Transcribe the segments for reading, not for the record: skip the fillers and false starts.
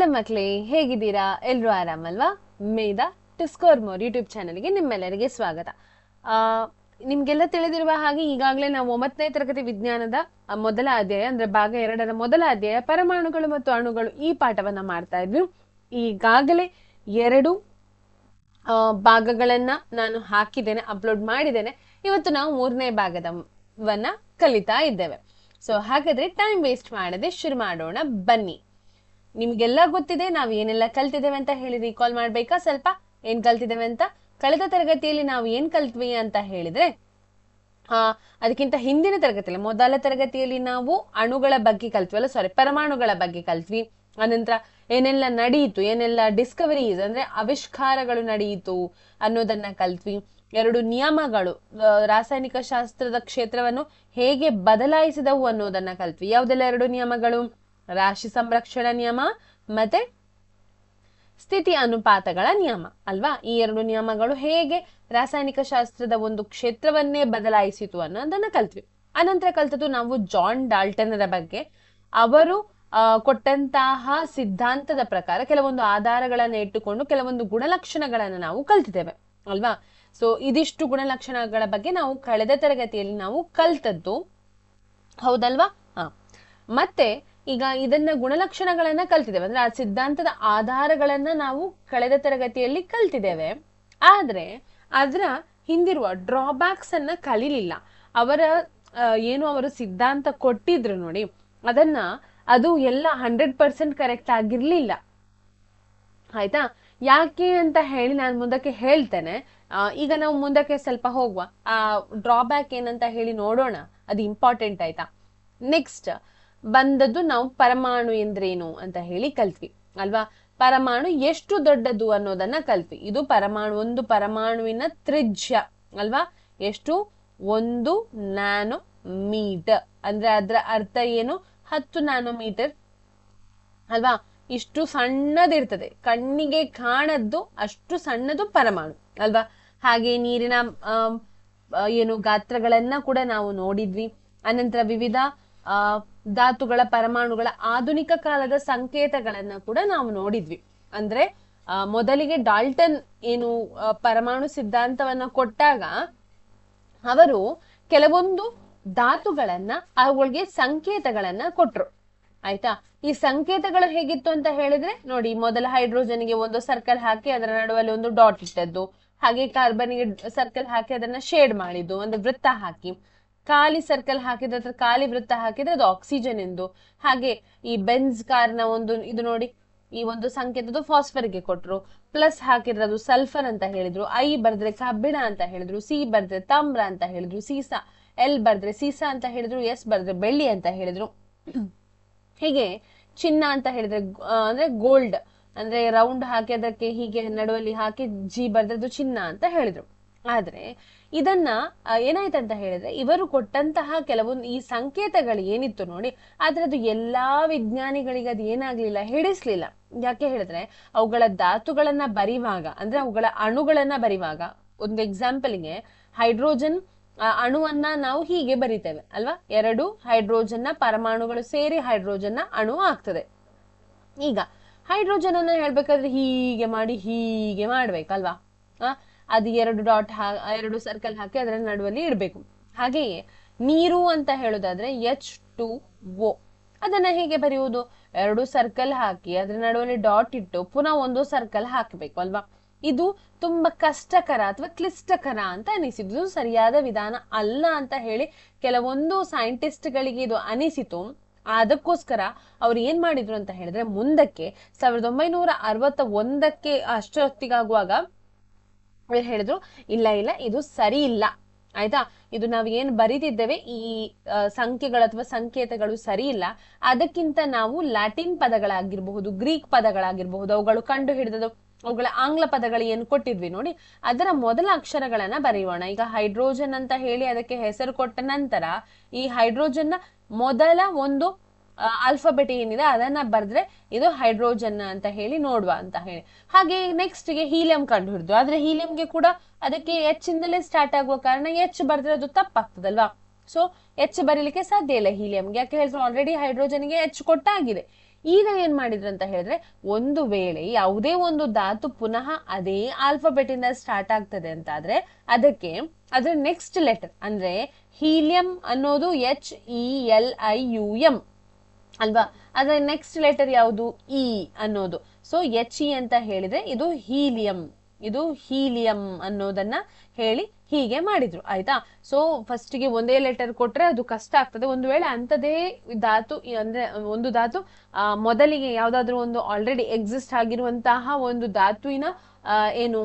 Hello ಮಕ್ಳೇ, ಹೇಗಿದ್ದೀರಾ? ಎಲ್ರು ಆರಾಮಲ್ವಾ? ಮೇಧಾ ಟಿಸ್ಕೋರ್ more YouTube ಚಾನಲ್ಗೆ ನಿಮ್ಮೆಲ್ಲರಿಗೆ ಸ್ವಾಗತ. ನಿಮ್ಗೆಲ್ಲ ತಿಳಿದಿರುವ ಹಾಗೆ ಈಗಾಗಲೇ ನಾವು 9ನೇ ತರಗತಿ ವಿಜ್ಞಾನದ ಮೊದಲ ಅಧ್ಯಾಯ ಅಂದ್ರೆ ಭಾಗ 2ರ ಮೊದಲ ಅಧ್ಯಾಯ ಪರಮಾಣುಗಳು ಮತ್ತು ಅಣುಗಳು ಈ ಪಾಠವನ್ನ ಮಾಡ್ತಾ ಇದ್ವಿ. ಈಗಾಗಲೇ 2 ಭಾಗಗಳನ್ನ ನಾನು ಹಾಕಿದ್ದೇನೆ, ಅಪ್ಲೋಡ್ ಮಾಡಿದ್ದೇನೆ. ಇವತ್ತು ನಾವು 3ನೇ ಭಾಗದವನ್ನ ಕಲಿತಾ ಇದ್ದೇವೆ. ಸೊ ಹಾಗಾದ್ರೆ ಟೈಮ್ ವೇಸ್ಟ್ ಮಾಡದೆ ಶುರು ಮಾಡೋಣ ಬನ್ನಿ. ನಿಮ್ಗೆಲ್ಲ ಗೊತ್ತಿದೆ ನಾವು ಏನೆಲ್ಲ ಕಲ್ತಿದ್ದೇವೆ ಅಂತ ಹೇಳಿ ರೀಕಾಲ್ ಮಾಡ್ಬೇಕಾ? ಸ್ವಲ್ಪ ಏನ್ ಕಲ್ತಿದ್ದೇವೆ ಅಂತ. ಕಳೆದ ತರಗತಿಯಲ್ಲಿ ನಾವು ಏನ್ ಕಲ್ತ್ವಿ ಅಂತ ಹೇಳಿದ್ರೆ, ಅದಕ್ಕಿಂತ ಹಿಂದಿನ ತರಗತಿಯಲ್ಲಿ ಮೊದಲ ತರಗತಿಯಲ್ಲಿ ನಾವು ಅಣುಗಳ ಬಗ್ಗೆ ಕಲ್ತ್ವಿ, ಪರಮಾಣುಗಳ ಬಗ್ಗೆ ಕಲ್ತ್ವಿ. ಅನಂತರ ಏನೆಲ್ಲ ನಡೆಯಿತು, ಏನೆಲ್ಲ ಡಿಸ್ಕವರೀಸ್ ಅಂದ್ರೆ ಆವಿಷ್ಕಾರಗಳು ನಡೆಯಿತು ಅನ್ನೋದನ್ನ ಕಲ್ತ್ವಿ. 2 ನಿಯಮಗಳು ರಾಸಾಯನಿಕ ಶಾಸ್ತ್ರದ ಕ್ಷೇತ್ರವನ್ನು ಹೇಗೆ ಬದಲಾಯಿಸಿದವು ಅನ್ನೋದನ್ನ ಕಲ್ತ್ವಿ. ಯಾವುದೆಲ್ಲ 2 ನಿಯಮಗಳು? ರಾಶಿ ಸಂರಕ್ಷಣಾ ನಿಯಮ ಮತ್ತೆ ಸ್ಥಿತಿ ಅನುಪಾತಗಳ ನಿಯಮ ಅಲ್ವಾ? ಈ 2 ನಿಯಮಗಳು ಹೇಗೆ ರಾಸಾಯನಿಕ ಶಾಸ್ತ್ರದ ಒಂದು ಕ್ಷೇತ್ರವನ್ನೇ ಬದಲಾಯಿಸಿತು ಅನ್ನೋದನ್ನ ಕಲ್ತ್ವಿ. ಅನಂತರ ಕಲ್ತದ್ದು ನಾವು ಜಾನ್ ಡಾಲ್ಟನರ ಬಗ್ಗೆ. ಅವರು ಕೊಟ್ಟಂತಹ ಸಿದ್ಧಾಂತದ ಪ್ರಕಾರ ಕೆಲವೊಂದು ಆಧಾರಗಳನ್ನ ಇಟ್ಟುಕೊಂಡು ಕೆಲವೊಂದು ಗುಣಲಕ್ಷಣಗಳನ್ನ ನಾವು ಕಲ್ತಿದ್ದೇವೆ ಅಲ್ವಾ? ಸೊ ಇದಿಷ್ಟು ಗುಣಲಕ್ಷಣಗಳ ಬಗ್ಗೆ ನಾವು ಕಳೆದ ತರಗತಿಯಲ್ಲಿ ನಾವು ಕಲ್ತದ್ದು, ಹೌದಲ್ವಾ? ಮತ್ತೆ ಈಗ ಇದನ್ನ ಗುಣಲಕ್ಷಣಗಳನ್ನ ಕಲ್ತಿದ್ದೇವೆ ಅಂದ್ರೆ ಆ ಸಿದ್ಧಾಂತದ ಆಧಾರಗಳನ್ನ ನಾವು ಕಳೆದ ತರಗತಿಯಲ್ಲಿ ಕಲ್ತಿದ್ದೇವೆ. ಆದ್ರೆ ಅದರ ಹಿಂದಿರುವ ಡ್ರಾಬ್ಯಾಕ್ಸ್ ಅನ್ನ ಕಲೀಲಿಲ್ಲ. ಅವರು ಸಿದ್ಧಾಂತ ಕೊಟ್ಟಿದ್ರು ನೋಡಿ, ಅದು ಎಲ್ಲ 100% ಕರೆಕ್ಟ್ ಆಗಿರ್ಲಿಲ್ಲ. ಆಯ್ತಾ? ಯಾಕೆ ಅಂತ ಹೇಳಿ ನಾನು ಮುಂದಕ್ಕೆ ಹೇಳ್ತೇನೆ. ಈಗ ನಾವು ಮುಂದಕ್ಕೆ ಸ್ವಲ್ಪ ಹೋಗುವ. ಡ್ರಾಬ್ಯಾಕ್ ಏನಂತ ಹೇಳಿ ನೋಡೋಣ, ಅದು ಇಂಪಾರ್ಟೆಂಟ್. ಆಯ್ತಾ? ನೆಕ್ಸ್ಟ್ ಬಂದದ್ದು ನಾವು ಪರಮಾಣು ಎಂದ್ರೇನು ಅಂತ ಹೇಳಿ ಕಲ್ತ್ವಿ ಅಲ್ವಾ? ಪರಮಾಣು ಎಷ್ಟು ದೊಡ್ಡದು ಅನ್ನೋದನ್ನ ಕಲ್ತ್ವಿ. ಇದು ಒಂದು ಪರಮಾಣುವಿನ ತ್ರಿಜ್ಯ ಅಲ್ವಾ? ಎಷ್ಟು? 1 ನ್ಯಾನೋಮೀಟರ್. ಅಂದ್ರೆ ಅದರ ಅರ್ಥ ಏನು? 10 ನ್ಯಾನೋಮೀಟರ್ ಅಲ್ವಾ? ಇಷ್ಟು ಸಣ್ಣದಿರ್ತದೆ, ಕಣ್ಣಿಗೆ ಕಾಣದ್ದು ಅಷ್ಟು ಸಣ್ಣದು ಪರಮಾಣು ಅಲ್ವಾ? ಹಾಗೆ ನೀರಿನ ಗಾತ್ರಗಳನ್ನ ಕೂಡ ನಾವು ನೋಡಿದ್ವಿ. ಅನಂತರ ವಿವಿಧ ಧಾತುಗಳ ಪರಮಾಣುಗಳ ಆಧುನಿಕ ಕಾಲದ ಸಂಕೇತಗಳನ್ನ ಕೂಡ ನಾವು ನೋಡಿದ್ವಿ. ಅಂದ್ರೆ ಮೊದಲಿಗೆ ಡಾಲ್ಟನ್ ಪರಮಾಣು ಸಿದ್ಧಾಂತವನ್ನ ಕೊಟ್ಟಾಗ ಅವರು ಕೆಲವೊಂದು ಧಾತುಗಳನ್ನ ಅವುಗಳಿಗೆ ಸಂಕೇತಗಳನ್ನ ಕೊಟ್ರು. ಆಯ್ತಾ? ಈ ಸಂಕೇತಗಳು ಹೇಗಿತ್ತು ಅಂತ ಹೇಳಿದ್ರೆ ನೋಡಿ, ಮೊದಲ ಹೈಡ್ರೋಜನ್ಗೆ ಒಂದು ಸರ್ಕಲ್ ಹಾಕಿ ಅದರ ನಡುವಲ್ಲಿ ಒಂದು ಡಾಟ್ ಇಟ್ಟದ್ದು, ಹಾಗೆ ಕಾರ್ಬನ್ಗೆ ಸರ್ಕಲ್ ಹಾಕಿ ಅದನ್ನ ಶೇಡ್ ಮಾಡಿದ್ದು, ಒಂದು ವೃತ್ತ ಹಾಕಿ, ಖಾಲಿ ಸರ್ಕಲ್ ಹಾಕಿದ್ರೆ ಖಾಲಿ ವೃತ್ತ ಹಾಕಿದ್ರೆ ಅದು ಆಕ್ಸಿಜನ್ ಎಂದು. ಹಾಗೆ ಈ ಬೆನ್ಸ್ ಕಾರ್ನ ಇದು ನೋಡಿ, ಈ ಒಂದು ಸಂಕೇತದ ಫಾಸ್ಫರ್ಗೆ ಕೊಟ್ರು. ಪ್ಲಸ್ ಹಾಕಿದ್ರೆ ಸಲ್ಫರ್ ಅಂತ ಹೇಳಿದ್ರು, ಐ ಬರ್ದ್ರೆ ಕಬ್ಬಿಣ ಅಂತ ಹೇಳಿದ್ರು, ಸಿ ಬರ್ದ್ರೆ ತಾಮ್ರ ಅಂತ ಹೇಳಿದ್ರು, ಸೀಸಾ, ಎಲ್ ಬರ್ದ್ರೆ ಸೀಸಾ ಅಂತ ಹೇಳಿದ್ರು, ಎಸ್ ಬರ್ದ್ರೆ ಬೆಳ್ಳಿ ಅಂತ ಹೇಳಿದ್ರು. ಹೀಗೆ ಚಿನ್ನ ಅಂತ ಹೇಳಿದ್ರೆ ಅಂದ್ರೆ ಗೋಲ್ಡ್, ಅಂದ್ರೆ ರೌಂಡ್ ಹಾಕಿ ಅದಕ್ಕೆ ಹೀಗೆ ನಡುವಲ್ಲಿ ಹಾಕಿ ಜಿ ಬರ್ದ್ರೆ ಚಿನ್ನ ಅಂತ ಹೇಳಿದ್ರು. ಆದ್ರೆ ಇದನ್ನ ಏನಾಯ್ತಂತ ಹೇಳಿದ್ರೆ, ಇವರು ಕೊಟ್ಟಂತಹ ಕೆಲವೊಂದು ಈ ಸಂಕೇತಗಳು ಏನಿತ್ತು ನೋಡಿ, ಆದ್ರೆ ಅದು ಎಲ್ಲಾ ವಿಜ್ಞಾನಿಗಳಿಗೆ ಅದು ಏನಾಗ್ಲಿಲ್ಲ, ಹಿಡಿಸ್ಲಿಲ್ಲ. ಯಾಕೆ ಹೇಳಿದ್ರೆ ಅವುಗಳ ಧಾತುಗಳನ್ನ ಬರಿವಾಗ ಅಂದ್ರೆ ಅವುಗಳ ಅಣುಗಳನ್ನ ಬರಿವಾಗ, ಒಂದು ಎಕ್ಸಾಂಪಲ್ಗೆ ಹೈಡ್ರೋಜನ್ ಅಣುವನ್ನ ನಾವು ಹೀಗೆ ಬರಿತೇವೆ ಅಲ್ವಾ? 2 ಹೈಡ್ರೋಜನ್ ನ ಪರಮಾಣುಗಳು ಸೇರಿ ಹೈಡ್ರೋಜನ್ ನ ಅಣು ಆಗ್ತದೆ. ಈಗ ಹೈಡ್ರೋಜನ್ ಅನ್ನ ಹೇಳ್ಬೇಕಾದ್ರೆ ಹೀಗೆ ಮಾಡ್ಬೇಕಲ್ವಾ? ಅದು 2 ಡಾಟ್ 2 ಸರ್ಕಲ್ ಹಾಕಿ ಅದರ ನಡುವಲ್ಲಿ ಇಡ್ಬೇಕು. ಹಾಗೆಯೇ ನೀರು ಅಂತ ಹೇಳೋದಾದ್ರೆ H2O, ಅದನ್ನ ಹೇಗೆ ಬರೆಯುವುದು? 2 ಸರ್ಕಲ್ ಹಾಕಿ ಅದರ ನಡುವಲ್ಲಿ ಡಾಟ್ ಇಟ್ಟು ಪುನಃ ಒಂದು ಸರ್ಕಲ್ ಹಾಕಬೇಕು ಅಲ್ವಾ? ಇದು ತುಂಬಾ ಕಷ್ಟಕರ ಅಥವಾ ಕ್ಲಿಷ್ಟಕರ ಅಂತ ಅನಿಸಿದ್ದು, ಸರಿಯಾದ ವಿಧಾನ ಅಲ್ಲ ಅಂತ ಹೇಳಿ ಕೆಲವೊಂದು ಸೈಂಟಿಸ್ಟ್ಗಳಿಗೆ ಇದು ಅನಿಸಿತು. ಅದಕ್ಕೋಸ್ಕರ ಅವ್ರು ಏನ್ ಮಾಡಿದ್ರು ಅಂತ ಹೇಳಿದ್ರೆ, ಮುಂದಕ್ಕೆ 1961ಕ್ಕೆ ಅಷ್ಟೊತ್ತಿಗಾಗುವಾಗ ಹೇಳಿದ್ರು, ಇಲ್ಲ ಇದು ಸರಿ ಇಲ್ಲ. ಆಯ್ತಾ? ಇದು ನಾವ್ ಏನ್ ಬರೀತಿದ್ದೇವೆ ಈ ಸಂಖ್ಯೆಗಳು ಅಥವಾ ಸಂಕೇತಗಳು ಸರಿ ಇಲ್ಲ. ಅದಕ್ಕಿಂತ ನಾವು ಲ್ಯಾಟಿನ್ ಪದಗಳಾಗಿರ್ಬಹುದು, ಗ್ರೀಕ್ ಪದಗಳಾಗಿರ್ಬಹುದು, ಅವುಗಳು ಕಂಡು ಹಿಡಿದದು, ಅವುಗಳ ಆಂಗ್ಲ ಪದಗಳು ಏನು ಕೊಟ್ಟಿದ್ವಿ ನೋಡಿ, ಅದರ ಮೊದಲ ಅಕ್ಷರಗಳನ್ನ ಬರೆಯೋಣ. ಈಗ ಹೈಡ್ರೋಜನ್ ಅಂತ ಹೇಳಿ ಅದಕ್ಕೆ ಹೆಸರು ಕೊಟ್ಟ ನಂತರ ಈ ಹೈಡ್ರೋಜನ್ ನ ಮೊದಲ ಒಂದು ಆಲ್ಫಾಬೆಟ್ ಏನಿದೆ ಅದನ್ನ ಬರೆದ್ರೆ ಇದು ಹೈಡ್ರೋಜನ್ ಅಂತ ಹೇಳಿ ನೋಡುವ ಅಂತ ಹೇಳಿ. ಹಾಗೆ ನೆಕ್ಸ್ಟ್ ಗೆ ಹೀಲಿಯಂ ಕಂಡು ಹಿಡಿದು, ಆದ್ರೆ ಹೀಲಿಯಂಗೆ ಕೂಡ ಅದಕ್ಕೆ H ಇಂದಲೇ ಸ್ಟಾರ್ಟ್ ಆಗುವ ಕಾರಣ H ಬರೆದ್ರೆ ಅದು ತಪ್ಪಾಗ್ತದಲ್ವಾ? ಸೊ H ಬರೀಲಿಕ್ಕೆ ಸಾಧ್ಯ ಇಲ್ಲ ಹೀಲಿಯಂಗೆ. ಯಾಕೆ ಹೇಳಿದ್ರೆ ಆಲ್ರೆಡಿ ಹೈಡ್ರೋಜನ್ಗೆ H ಕೊಟ್ಟಾಗಿದೆ. ಈಗ ಏನ್ ಮಾಡಿದ್ರು ಅಂತ ಹೇಳಿದ್ರೆ, ಒಂದು ವೇಳೆ ಯಾವುದೇ ಒಂದು ಧಾತು ಪುನಃ ಅದೇ ಆಲ್ಫಾಬೆಟ್ ಇಂದ ಸ್ಟಾರ್ಟ್ ಆಗ್ತದೆ ಅಂತಾದ್ರೆ ಅದಕ್ಕೆ ಅದ್ರ ನೆಕ್ಸ್ಟ್ ಲೆಟರ್ ಅಂದ್ರೆ ಹೀಲಿಯಂ ಅನ್ನೋದು HELIUM ಅಲ್ವಾ, ಅದ್ರ ನೆಕ್ಸ್ಟ್ ಲೆಟರ್ ಯಾವುದು ಇ ಅನ್ನೋದು. ಸೊ HE ಅಂತ ಹೇಳಿದ್ರೆ ಇದು ಹೀಲಿಯಂ, ಇದು ಹೀಲಿಯಂ ಅನ್ನೋದನ್ನ ಹೇಳಿ ಹೀಗೆ ಮಾಡಿದ್ರು. ಆಯ್ತಾ. ಸೊ ಫಸ್ಟ್ ಗೆ ಒಂದೇ ಲೆಟರ್ ಕೊಟ್ರೆ ಅದು ಕಷ್ಟ ಆಗ್ತದೆ. ಒಂದು ವೇಳೆ ಅಂತದೇ ಧಾತು ಅಂದ್ರೆ ಒಂದು ಧಾತು ಮೊದಲಿಗೆ ಯಾವ್ದಾದ್ರು ಒಂದು ಆಲ್ರೆಡಿ ಎಕ್ಸಿಸ್ಟ್ ಆಗಿರುವಂತಹ ಒಂದು ಧಾತುವಿನ ಏನು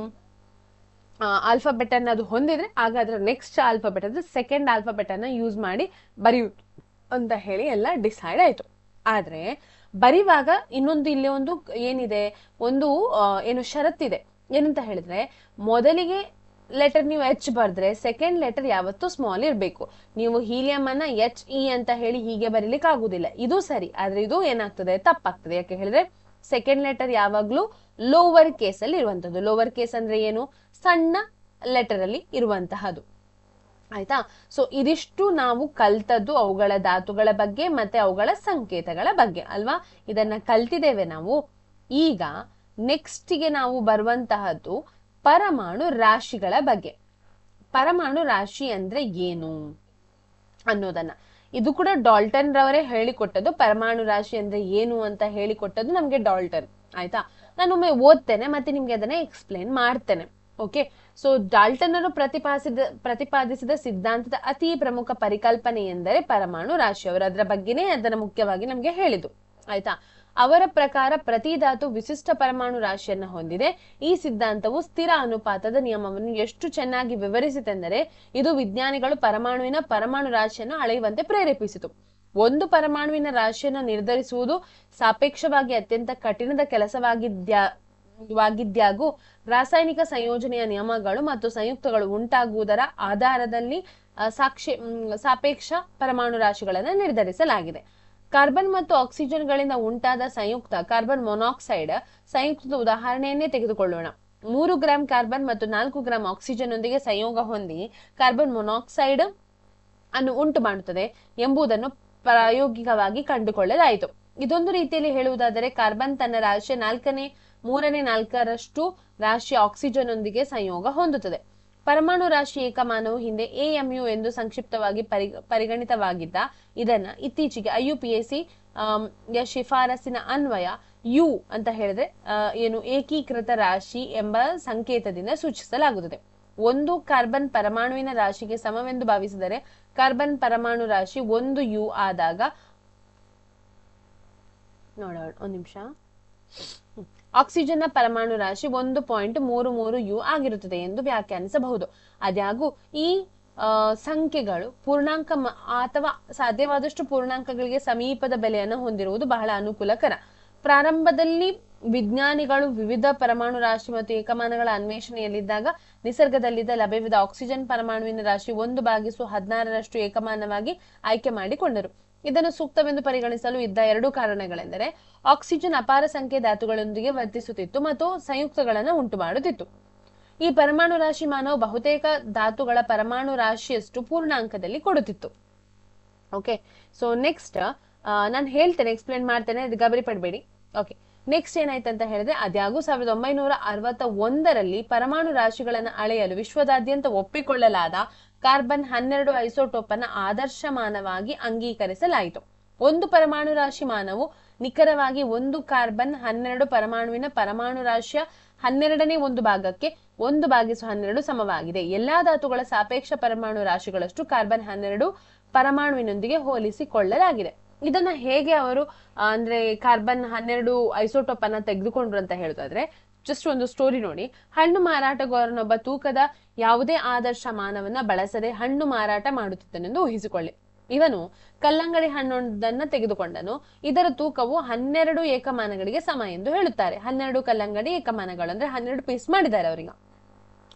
ಆಲ್ಫಾಬೆಟ್ ಅನ್ನ ಅದು ಹೊಂದಿದ್ರೆ ಆಗ ಅದರ ನೆಕ್ಸ್ಟ್ ಆಲ್ಫಾಬೆಟ್ ಅಂದ್ರೆ ಸೆಕೆಂಡ್ ಆಲ್ಫಾಬೆಟ್ ಅನ್ನ ಯೂಸ್ ಮಾಡಿ ಬರೆಯುವುದು ಅಂತ ಹೇಳಿ ಎಲ್ಲ ಡಿಸೈಡ್ ಆಯ್ತು. ಆದ್ರೆ ಬರಿವಾಗ ಇನ್ನೊಂದು ಇಲ್ಲಿ ಒಂದು ಏನಿದೆ, ಒಂದು ಏನು ಷರತ್ತಿದೆ. ಏನಂತ ಹೇಳಿದ್ರೆ, ಮೊದಲಿಗೆ ಲೆಟರ್ ನೀವು H ಬರ್ದ್ರೆ ಸೆಕೆಂಡ್ ಲೆಟರ್ ಯಾವತ್ತೂ ಸ್ಮಾಲ್ ಇರ್ಬೇಕು. ನೀವು ಹೀಲಿಯಂ ಅನ್ನ HE ಅಂತ ಹೇಳಿ ಹೀಗೆ ಬರೀಲಿಕ್ಕೆ ಆಗುದಿಲ್ಲ. ಇದು ಸರಿ, ಆದ್ರೆ ಇದು ಏನಾಗ್ತದೆ, ತಪ್ಪಾಗ್ತದೆ. ಯಾಕೆ ಹೇಳಿದ್ರೆ ಸೆಕೆಂಡ್ ಲೆಟರ್ ಯಾವಾಗ್ಲೂ ಲೋವರ್ ಕೇಸ್ ಅಲ್ಲಿ ಇರುವಂತದ್ದು. ಲೋವರ್ ಕೇಸ್ ಅಂದ್ರೆ ಏನು, ಸಣ್ಣ ಲೆಟರ್ ಅಲ್ಲಿ ಇರುವಂತಹದ್ದು. ಆಯ್ತಾ. ಸೊ ಇದಿಷ್ಟು ನಾವು ಕಲ್ತದ್ದು ಅವುಗಳ ಧಾತುಗಳ ಬಗ್ಗೆ ಮತ್ತೆ ಅವುಗಳ ಸಂಕೇತಗಳ ಬಗ್ಗೆ ಅಲ್ವಾ. ಇದನ್ನ ಕಲ್ತಿದ್ದೇವೆ ನಾವು. ಈಗ ನೆಕ್ಸ್ಟ್ ಗೆ ನಾವು ಬರುವಂತಹದ್ದು ಪರಮಾಣು ರಾಶಿಗಳ ಬಗ್ಗೆ. ಪರಮಾಣು ರಾಶಿ ಅಂದ್ರೆ ಏನು ಅನ್ನೋದನ್ನ, ಇದು ಕೂಡ ಡಾಲ್ಟನ್ ರವರೇ ಹೇಳಿಕೊಟ್ಟದ್ದು. ಪರಮಾಣು ರಾಶಿ ಅಂದ್ರೆ ಏನು ಅಂತ ಹೇಳಿಕೊಟ್ಟದ್ದು ನಮ್ಗೆ ಡಾಲ್ಟನ್. ಆಯ್ತಾ. ನಾನೊಮ್ಮೆ ಓದ್ತೇನೆ ಮತ್ತೆ ನಿಮ್ಗೆ ಅದನ್ನ ಎಕ್ಸ್ಪ್ಲೇನ್ ಮಾಡ್ತೇನೆ. ಓಕೆ. ಸೊ ಡಾಲ್ಟನರು ಪ್ರತಿಪಾದಿಸಿದ ಸಿದ್ಧಾಂತದ ಅತಿ ಪ್ರಮುಖ ಪರಿಕಲ್ಪನೆ ಎಂದರೆ ಪರಮಾಣು ರಾಶಿ. ಅವರು ಅದರ ಬಗ್ಗೆನೇ ಅದನ್ನ ಮುಖ್ಯವಾಗಿ ನಮ್ಗೆ ಹೇಳಿದ್ದು. ಆಯ್ತಾ. ಅವರ ಪ್ರಕಾರ ಪ್ರತಿ ಧಾತು ವಿಶಿಷ್ಟ ಪರಮಾಣು ರಾಶಿಯನ್ನ ಹೊಂದಿದೆ. ಈ ಸಿದ್ಧಾಂತವು ಸ್ಥಿರ ಅನುಪಾತದ ನಿಯಮವನ್ನು ಎಷ್ಟು ಚೆನ್ನಾಗಿ ವಿವರಿಸಿತೆಂದರೆ ಇದು ವಿಜ್ಞಾನಿಗಳು ಪರಮಾಣು ರಾಶಿಯನ್ನು ಅಳೆಯುವಂತೆ ಪ್ರೇರೇಪಿಸಿತು. ಒಂದು ಪರಮಾಣುವಿನ ರಾಶಿಯನ್ನು ನಿರ್ಧರಿಸುವುದು ಸಾಪೇಕ್ಷವಾಗಿ ಅತ್ಯಂತ ಕಠಿಣದ ಕೆಲಸವಾಗಿದ್ಯಾಗೂ ರಾಸಾಯನಿಕ ಸಂಯೋಜನೆಯ ನಿಯಮಗಳು ಮತ್ತು ಸಂಯುಕ್ತಗಳು ಉಂಟಾಗುವುದರ ಆಧಾರದಲ್ಲಿ ಸಾಪೇಕ್ಷ ಪರಮಾಣು ರಾಶಿಗಳನ್ನು ನಿರ್ಧರಿಸಲಾಗಿದೆ. ಕಾರ್ಬನ್ ಮತ್ತು ಆಕ್ಸಿಜನ್ ಗಳಿಂದ ಉಂಟಾದ ಸಂಯುಕ್ತ ಕಾರ್ಬನ್ ಮೊನಾಕ್ಸೈಡ್ ಸಂಯುಕ್ತದ ಉದಾಹರಣೆಯನ್ನೇ ತೆಗೆದುಕೊಳ್ಳೋಣ. 3 ಗ್ರಾಂ ಕಾರ್ಬನ್ ಮತ್ತು 4 ಗ್ರಾಂ ಆಕ್ಸಿಜನ್ ನೊಂದಿಗೆ ಸಂಯೋಗ ಹೊಂದಿ ಕಾರ್ಬನ್ ಮೊನಾಕ್ಸೈಡ್ ಅನ್ನು ಉಂಟು ಮಾಡುತ್ತದೆ ಎಂಬುದನ್ನು ಪ್ರಾಯೋಗಿಕವಾಗಿ ಕಂಡುಕೊಳ್ಳಲಾಯಿತು. ಇದೊಂದು ರೀತಿಯಲ್ಲಿ ಹೇಳುವುದಾದರೆ ಕಾರ್ಬನ್ ತನ್ನ ರಾಶಿಯ 3/4 ರಾಶಿಯ ಆಕ್ಸಿಜನ್ ನೊಂದಿಗೆ ಸಂಯೋಗ ಹೊಂದುತ್ತದೆ. ಪರಮಾಣು ರಾಶಿ ಏಕಮಾನವು ಹಿಂದೆ AMU ಎಂದು ಸಂಕ್ಷಿಪ್ತವಾಗಿ ಪರಿಗಣಿತವಾಗಿದ್ದ ಇದನ್ನ ಇತ್ತೀಚೆಗೆ IUPAC ಶಿಫಾರಸಿನ ಅನ್ವಯ ಯು ಅಂತ ಹೇಳಿದ್ರೆ ಏನು ಏಕೀಕೃತ ರಾಶಿ ಎಂಬ ಸಂಕೇತದಿಂದ ಸೂಚಿಸಲಾಗುತ್ತದೆ. ಒಂದು ಕಾರ್ಬನ್ ಪರಮಾಣುವಿನ ರಾಶಿಗೆ ಸಮವೆಂದು ಭಾವಿಸಿದರೆ ಕಾರ್ಬನ್ ಪರಮಾಣು ರಾಶಿ 1 U ಆದಾಗ ನೋಡೋಣ ಒಂದ್ ನಿಮಿಷ. ಆಕ್ಸಿಜನ್ ನ ಪರಮಾಣು ರಾಶಿ 1.33 U ಆಗಿರುತ್ತದೆ ಎಂದು ವ್ಯಾಖ್ಯಾನಿಸಬಹುದು. ಆದಾಗ್ಯೂ ಈ ಸಂಖ್ಯೆಗಳು ಪೂರ್ಣಾಂಕ ಅಥವಾ ಸಾಧ್ಯವಾದಷ್ಟು ಪೂರ್ಣಾಂಕಗಳಿಗೆ ಸಮೀಪದ ಬೆಲೆಯನ್ನು ಹೊಂದಿರುವುದು ಬಹಳ ಅನುಕೂಲಕರ. ಪ್ರಾರಂಭದಲ್ಲಿ ವಿಜ್ಞಾನಿಗಳು ವಿವಿಧ ಪರಮಾಣು ರಾಶಿ ಮತ್ತು ಏಕಮಾನಗಳ ಅನ್ವೇಷಣೆಯಲ್ಲಿದ್ದಾಗ ನಿಸರ್ಗದಲ್ಲಿದ್ದ ಲಭ್ಯವಿದ್ದ ಆಕ್ಸಿಜನ್ ಪರಮಾಣುವಿನ ರಾಶಿ 1/16 ಏಕಮಾನವಾಗಿ ಆಯ್ಕೆ ಮಾಡಿಕೊಂಡರು. ಇದನ್ನು ಸೂಕ್ತವೆಂದು ಪರಿಗಣಿಸಲು ಇದ್ದ 2 ಕಾರಣಗಳೆಂದರೆ ಆಕ್ಸಿಜನ್ ಅಪಾರ ಸಂಖ್ಯೆಯ ಧಾತುಗಳೊಂದಿಗೆ ವರ್ತಿಸುತ್ತಿತ್ತು ಮತ್ತು ಸಂಯುಕ್ತಗಳನ್ನು ಉಂಟು ಮಾಡುತ್ತಿತ್ತು. ಈ ಪರಮಾಣು ರಾಶಿ ಮಾನವು ಬಹುತೇಕ ಧಾತುಗಳ ಪರಮಾಣು ರಾಶಿಯಷ್ಟು ಪೂರ್ಣಾಂಕದಲ್ಲಿ ಕೊಡುತ್ತಿತ್ತು. ಓಕೆ. ಸೊ ನೆಕ್ಸ್ಟ್ ನಾನು ಹೇಳ್ತೇನೆ, ಎಕ್ಸ್ಪ್ಲೇನ್ ಮಾಡ್ತೇನೆ, ಗಾಬರಿ ಪಡಬೇಡಿ. ಓಕೆ. ನೆಕ್ಸ್ಟ್ ಏನಾಯ್ತಂತ ಹೇಳಿದ್ರೆ, ಆದಾಗ್ಯೂ 1961ರಲ್ಲಿ ಪರಮಾಣು ರಾಶಿಗಳನ್ನು ಅಳೆಯಲು ವಿಶ್ವದಾದ್ಯಂತ ಒಪ್ಪಿಕೊಳ್ಳಲಾದ ಕಾರ್ಬನ್ 12 ಐಸೋಟೋಪ್ ಅನ್ನ ಆದರ್ಶಮಾನವಾಗಿ ಅಂಗೀಕರಿಸಲಾಯಿತು. ಒಂದು ಪರಮಾಣು ರಾಶಿ ಮಾನವು ನಿಖರವಾಗಿ ಒಂದು ಕಾರ್ಬನ್ 12 ಪರಮಾಣುವಿನ ಪರಮಾಣು ರಾಶಿಯ 12ನೇ ಒಂದು ಭಾಗಕ್ಕೆ 1/12 ಸಮವಾಗಿದೆ. ಎಲ್ಲಾ ಧಾತುಗಳ ಸಾಪೇಕ್ಷ ಪರಮಾಣು ರಾಶಿಗಳಷ್ಟು ಕಾರ್ಬನ್ 12 ಪರಮಾಣುವಿನೊಂದಿಗೆ ಹೋಲಿಸಿಕೊಳ್ಳಲಾಗಿದೆ. ಇದನ್ನ ಹೇಗೆ ಅವರು ಅಂದ್ರೆ ಕಾರ್ಬನ್ 12 ಐಸೋಟೋಪ್ ಅನ್ನ ತೆಗೆದುಕೊಂಡ್ರು ಅಂತ ಹೇಳುದಾದ್ರೆ, ಜಸ್ಟ್ ಒಂದು ಸ್ಟೋರಿ ನೋಡಿ. ಹಣ್ಣು ಮಾರಾಟಗಾರನೊಬ್ಬ ತೂಕದ ಯಾವುದೇ ಆದರ್ಶ ಮಾನವನ್ನ ಬಳಸದೆ ಹಣ್ಣು ಮಾರಾಟ ಮಾಡುತ್ತಿದ್ದನೆಂದು ಊಹಿಸಿಕೊಳ್ಳಿ. ಇವನು ಕಲ್ಲಂಗಡಿ ಹಣ್ಣೊಂದನ್ನ ತೆಗೆದುಕೊಂಡನು. ಇದರ ತೂಕವು 12 ಏಕಮಾನಗಳಿಗೆ ಸಮ ಎಂದು ಹೇಳುತ್ತಾರೆ. 12 ಕಲ್ಲಂಗಡಿ ಏಕಮಾನಗಳು ಅಂದ್ರೆ 12 ಪೀಸ್ ಮಾಡಿದ್ದಾರೆ ಅವರಿಗೆ,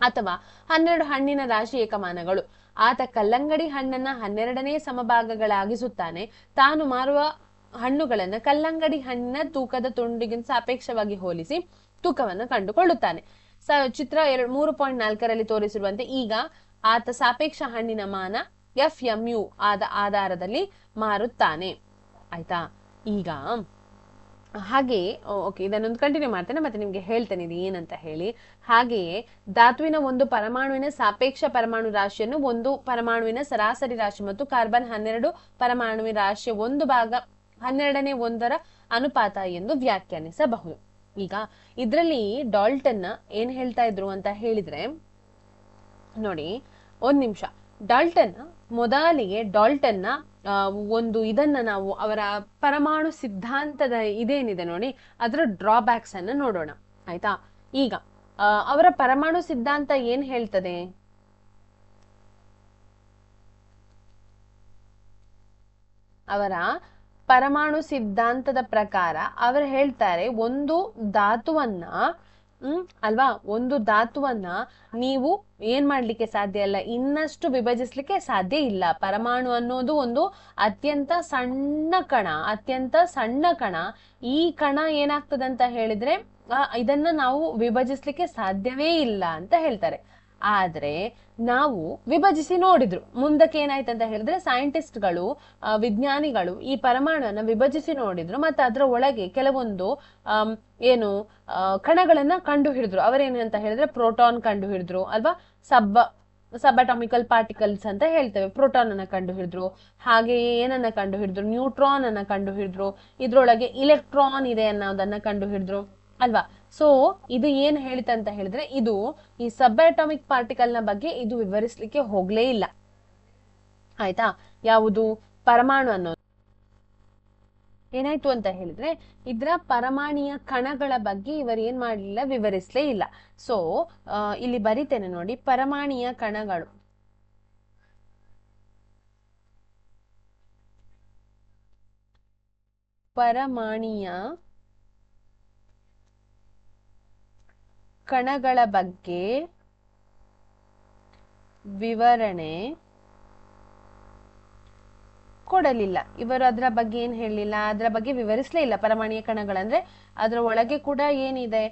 ಅಥವಾ 12 ಹಣ್ಣಿನ ರಾಶಿ ಏಕಮಾನಗಳು. ಆತ ಕಲ್ಲಂಗಡಿ ಹಣ್ಣನ್ನ 12ನೇ ಸಮಭಾಗಗಳಾಗಿಸುತ್ತಾನೆ. ತಾನು ಮಾರುವ ಹಣ್ಣುಗಳನ್ನ ಕಲ್ಲಂಗಡಿ ಹಣ್ಣಿನ ತೂಕದ ತುಂಡಿಗಿಂತ ಸಾಪೇಕ್ಷವಾಗಿ ಹೋಲಿಸಿ ತೂಕವನ್ನು ಕಂಡುಕೊಳ್ಳುತ್ತಾನೆ. ಚಿತ್ರ 3.4ರಲ್ಲಿ ತೋರಿಸಿರುವಂತೆ ಈಗ ಆತ ಸಾಪೇಕ್ಷ ಹಣ್ಣಿನ ಮಾನ FMU ಆದ ಆಧಾರದಲ್ಲಿ ಮಾರುತ್ತಾನೆ. ಆಯ್ತಾ. ಈಗ ಹಾಗೆಯೇ ಓಕೆ, ಇದನ್ನೊಂದು ಕಂಟಿನ್ಯೂ ಮಾಡ್ತೇನೆ ಮತ್ತೆ ನಿಮ್ಗೆ ಹೇಳ್ತೇನೆ ಇದು ಏನಂತ ಹೇಳಿ. ಹಾಗೆಯೇ ಧಾತುವಿನ ಒಂದು ಪರಮಾಣುವಿನ ಸಾಪೇಕ್ಷ ಪರಮಾಣು ರಾಶಿಯನ್ನು ಒಂದು ಪರಮಾಣುವಿನ ಸರಾಸರಿ ರಾಶಿ ಮತ್ತು ಕಾರ್ಬನ್ 12 ಪರಮಾಣುವಿನ ರಾಶಿಯ 1/12 ಅನುಪಾತ ಎಂದು ವ್ಯಾಖ್ಯಾನಿಸಬಹುದು. ಈಗ ಇದರಲ್ಲಿ ಡಾಲ್ಟನ್ ಏನ್ ಹೇಳ್ತಾ ಇದ್ರು ಅಂತ ಹೇಳಿದ್ರೆ ನೋಡಿ, ಒಂದ್ ನಿಮಿಷ. ಮೊದಲಿಗೆ ಡಾಲ್ಟನ್ನ ಒಂದು ಇದನ್ನ ನಾವು ಅವರ ಪರಮಾಣು ಸಿದ್ಧಾಂತದ ಇದೇನಿದೆ ನೋಡಿ ಅದರ ಡ್ರಾಬ್ಯಾಕ್ಸ್ ಅನ್ನ ನೋಡೋಣ, ಆಯ್ತಾ. ಈಗ ಅವರ ಪರಮಾಣು ಸಿದ್ಧಾಂತ ಏನ್ ಹೇಳ್ತದೆ? ಅವರ ಪರಮಾಣು ಸಿದ್ಧಾಂತದ ಪ್ರಕಾರ ಅವರು ಹೇಳ್ತಾರೆ, ಒಂದು ಧಾತುವನ್ನ ಅಲ್ವಾ, ಒಂದು ಧಾತುವನ್ನ ನೀವು ಏನ್ ಮಾಡ್ಲಿಕ್ಕೆ ಸಾಧ್ಯ ಇಲ್ಲ, ಇನ್ನಷ್ಟು ವಿಭಜಿಸ್ಲಿಕ್ಕೆ ಸಾಧ್ಯ ಇಲ್ಲ. ಪರಮಾಣು ಅನ್ನೋದು ಒಂದು ಅತ್ಯಂತ ಸಣ್ಣ ಕಣ. ಈ ಕಣ ಏನಾಗ್ತದೆ ಅಂತ ಹೇಳಿದ್ರೆ ಇದನ್ನ ನಾವು ವಿಭಜಿಸ್ಲಿಕ್ಕೆ ಸಾಧ್ಯವೇ ಇಲ್ಲ ಅಂತ ಹೇಳ್ತಾರೆ. ಆದ್ರೆ ನಾವು ವಿಭಜಿಸಿ ನೋಡಿದ್ರು. ಮುಂದಕ್ಕೆ ಏನಾಯ್ತಂತ ಹೇಳಿದ್ರೆ ಸೈಂಟಿಸ್ಟ್ಗಳು, ವಿಜ್ಞಾನಿಗಳು ಈ ಪರಮಾಣುವನ್ನ ವಿಭಜಿಸಿ ನೋಡಿದ್ರು ಮತ್ತೆ ಅದರ ಒಳಗೆ ಕೆಲವೊಂದು ಕಣಗಳನ್ನ ಕಂಡು ಹಿಡಿದ್ರು. ಅವರೇನು ಅಂತ ಹೇಳಿದ್ರೆ ಪ್ರೋಟಾನ್ ಕಂಡು ಹಿಡಿದ್ರು ಅಲ್ವಾ, ಸಬ್ ಅಟಾಮಿಕಲ್ ಪಾರ್ಟಿಕಲ್ಸ್ ಅಂತ ಹೇಳ್ತೇವೆ. ಪ್ರೋಟಾನ್ ಅನ್ನ ಕಂಡು ಹಿಡಿದ್ರು. ಹಾಗೆಯೇ ಏನನ್ನ ಕಂಡು ಹಿಡಿದ್ರು? ನ್ಯೂಟ್ರಾನ್ ಅನ್ನ ಕಂಡು ಹಿಡಿದ್ರು. ಇದ್ರೊಳಗೆ ಇಲೆಕ್ಟ್ರಾನ್ ಇದೆ ಅನ್ನೋದನ್ನ ಕಂಡು ಹಿಡಿದ್ರು ಅಲ್ವಾ. ಸೊ ಇದು ಏನ್ ಹೇಳಿತಂತ ಹೇಳಿದ್ರೆ, ಇದು ಈ ಸಬ್ ಅಟಾಮಿಕ್ ಪಾರ್ಟಿಕಲ್ ನ ಬಗ್ಗೆ ಇದು ವಿವರಿಸ್ಲಿಕ್ಕೆ ಹೋಗ್ಲೇ ಇಲ್ಲ, ಆಯ್ತಾ. ಯಾವುದು ಪರಮಾಣು ಅನ್ನೋದು ಏನಾಯ್ತು ಅಂತ ಹೇಳಿದ್ರೆ ಇದರ ಪರಮಾಣುಯ ಕಣಗಳ ಬಗ್ಗೆ ಇವರು ಏನ್ ಮಾಡ್ಲಿಲ್ಲ, ವಿವರಿಸ್ಲೇ ಇಲ್ಲ. ಸೊ ಇಲ್ಲಿ ಬರಿತೇನೆ ನೋಡಿ, ಪರಮಾಣುಯ ಕಣಗಳು. ಪರಮಾಣುಯ ಕಣಗಳ ಬಗ್ಗೆ ವಿವರಣೆ ಕೊಡಲಿಲ್ಲ ಇವರು. ಅದರ ಬಗ್ಗೆ ಏನ್ ಹೇಳಲಿಲ್ಲ, ಅದರ ಬಗ್ಗೆ ವಿವರಿಸಲೇ ಇಲ್ಲ. ಪರಮಾಣುಯ ಕಣಗಳಂದ್ರೆ ಅದರ ಒಳಗೆ ಕೂಡ ಏನಿದೆ,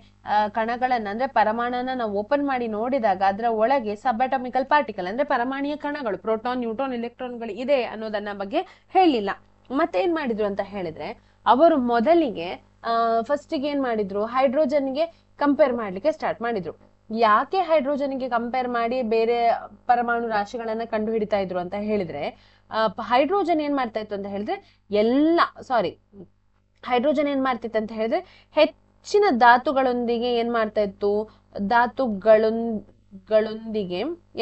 ಕಣಗಳನ್ನ ಅಂದ್ರೆ ಪರಮಾಣುನ ನಾವು ಓಪನ್ ಮಾಡಿ ನೋಡಿದಾಗ ಅದರ ಒಳಗೆ ಸಬ್ ಅಟಾಮಿಕಲ್ ಪಾರ್ಟಿಕಲ್ ಅಂದ್ರೆ ಪರಮಾಣುಯ ಕಣಗಳು, ಪ್ರೋಟಾನ್, ನ್ಯೂಟ್ರಾನ್, ಇಲೆಕ್ಟ್ರಾನ್ಗಳು ಇದೆ ಅನ್ನೋದನ್ನ ಬಗ್ಗೆ ಹೇಳಲಿಲ್ಲ. ಮತ್ತೇನ್ ಮಾಡಿದ್ರು ಅಂತ ಹೇಳಿದ್ರೆ, ಅವರು ಮೊದಲಿಗೆ ಫಸ್ಟಿಗೆ ಏನ್ ಮಾಡಿದ್ರು, ಹೈಡ್ರೋಜನ್ಗೆ ಕಂಪೇರ್ ಮಾಡ್ಲಿಕ್ಕೆ ಸ್ಟಾರ್ಟ್ ಮಾಡಿದ್ರು. ಯಾಕೆ ಹೈಡ್ರೋಜನ್ಗೆ ಕಂಪೇರ್ ಮಾಡಿ ಬೇರೆ ಪರಮಾಣು ರಾಶಿಗಳನ್ನ ಕಂಡು ಹಿಡಿತಾ ಇದ್ರು ಅಂತ ಹೇಳಿದ್ರೆ, ಹೈಡ್ರೋಜನ್ ಏನ್ ಮಾಡ್ತಾ ಇತ್ತು ಅಂತ ಹೇಳಿದ್ರೆ ಹೈಡ್ರೋಜನ್ ಏನ್ ಮಾಡ್ತಿತ್ತು ಅಂತ ಹೇಳಿದ್ರೆ ಹೆಚ್ಚಿನ ಧಾತುಗಳೊಂದಿಗೆ ಏನ್ ಮಾಡ್ತಾ ಇತ್ತು, ಧಾತುಗಳೊಂದಿಗೆ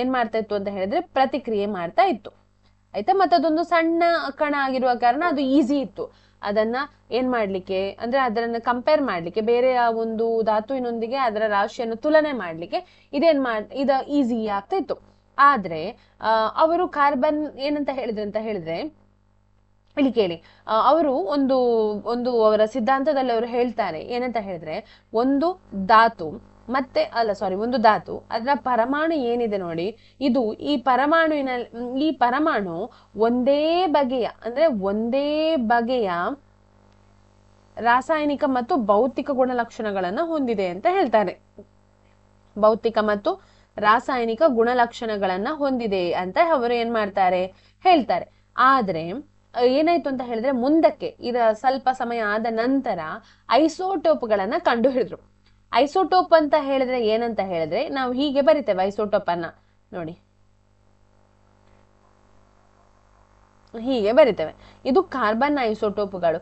ಏನ್ ಮಾಡ್ತಾ ಇತ್ತು ಅಂತ ಹೇಳಿದ್ರೆ ಪ್ರತಿಕ್ರಿಯೆ ಮಾಡ್ತಾ ಇತ್ತು, ಆಯ್ತಾ. ಮತ್ತದೊಂದು ಸಣ್ಣ ಕಣ ಆಗಿರುವ ಕಾರಣ ಅದು ಈಸಿ ಇತ್ತು ಅದನ್ನ ಏನ್ ಮಾಡ್ಲಿಕ್ಕೆ, ಅಂದ್ರೆ ಅದನ್ನ ಕಂಪೇರ್ ಮಾಡ್ಲಿಕ್ಕೆ, ಬೇರೆ ಒಂದು ಧಾತುವಿನೊಂದಿಗೆ ಅದರ ರಾಶಿಯನ್ನು ತುಲನೆ ಮಾಡ್ಲಿಕ್ಕೆ ಇದು ಈಸಿ ಆಗ್ತಾ ಇತ್ತು. ಆದ್ರೆ ಅವರು ಕಾರ್ಬನ್ ಏನಂತ ಹೇಳಿದ್ರು ಅಂತ ಹೇಳಿದ್ರೆ, ಇಲ್ಲಿ ಕೇಳಿ, ಅವರು ಒಂದು ಅವರ ಸಿದ್ಧಾಂತದಲ್ಲಿ ಅವರು ಹೇಳ್ತಾರೆ ಏನಂತ ಹೇಳಿದ್ರೆ, ಒಂದು ಧಾತು ಅದರ ಪರಮಾಣು ಏನಿದೆ ನೋಡಿ, ಇದು ಈ ಪರಮಾಣು ಒಂದೇ ಬಗೆಯ ರಾಸಾಯನಿಕ ಮತ್ತು ಭೌತಿಕ ಗುಣಲಕ್ಷಣಗಳನ್ನ ಹೊಂದಿದೆ ಅಂತ ಹೇಳ್ತಾರೆ. ಭೌತಿಕ ಮತ್ತು ರಾಸಾಯನಿಕ ಗುಣಲಕ್ಷಣಗಳನ್ನ ಹೊಂದಿದೆ ಅಂತ ಅವರು ಏನ್ ಮಾಡ್ತಾರೆ, ಹೇಳ್ತಾರೆ. ಆದ್ರೆ ಏನಾಯ್ತು ಅಂತ ಹೇಳಿದ್ರೆ, ಮುಂದಕ್ಕೆ ಸ್ವಲ್ಪ ಸಮಯ ಆದ ನಂತರ ಐಸೋಟೋಪ್ಗಳನ್ನ ಕಂಡು ಹಿಡಿದ್ರು. ಐಸೋಟೋಪ್ ಅಂತ ಹೇಳಿದ್ರೆ ಏನಂತ ಹೇಳಿದ್ರೆ, ನಾವು ಹೀಗೆ ಬರಿತೇವೆ ಐಸೋಟೋಪ್ ಅನ್ನ ನೋಡಿ, ಹೀಗೆ ಬರಿತೇವೆ. ಇದು ಕಾರ್ಬನ್ ಐಸೋಟೋಪ್ಗಳು.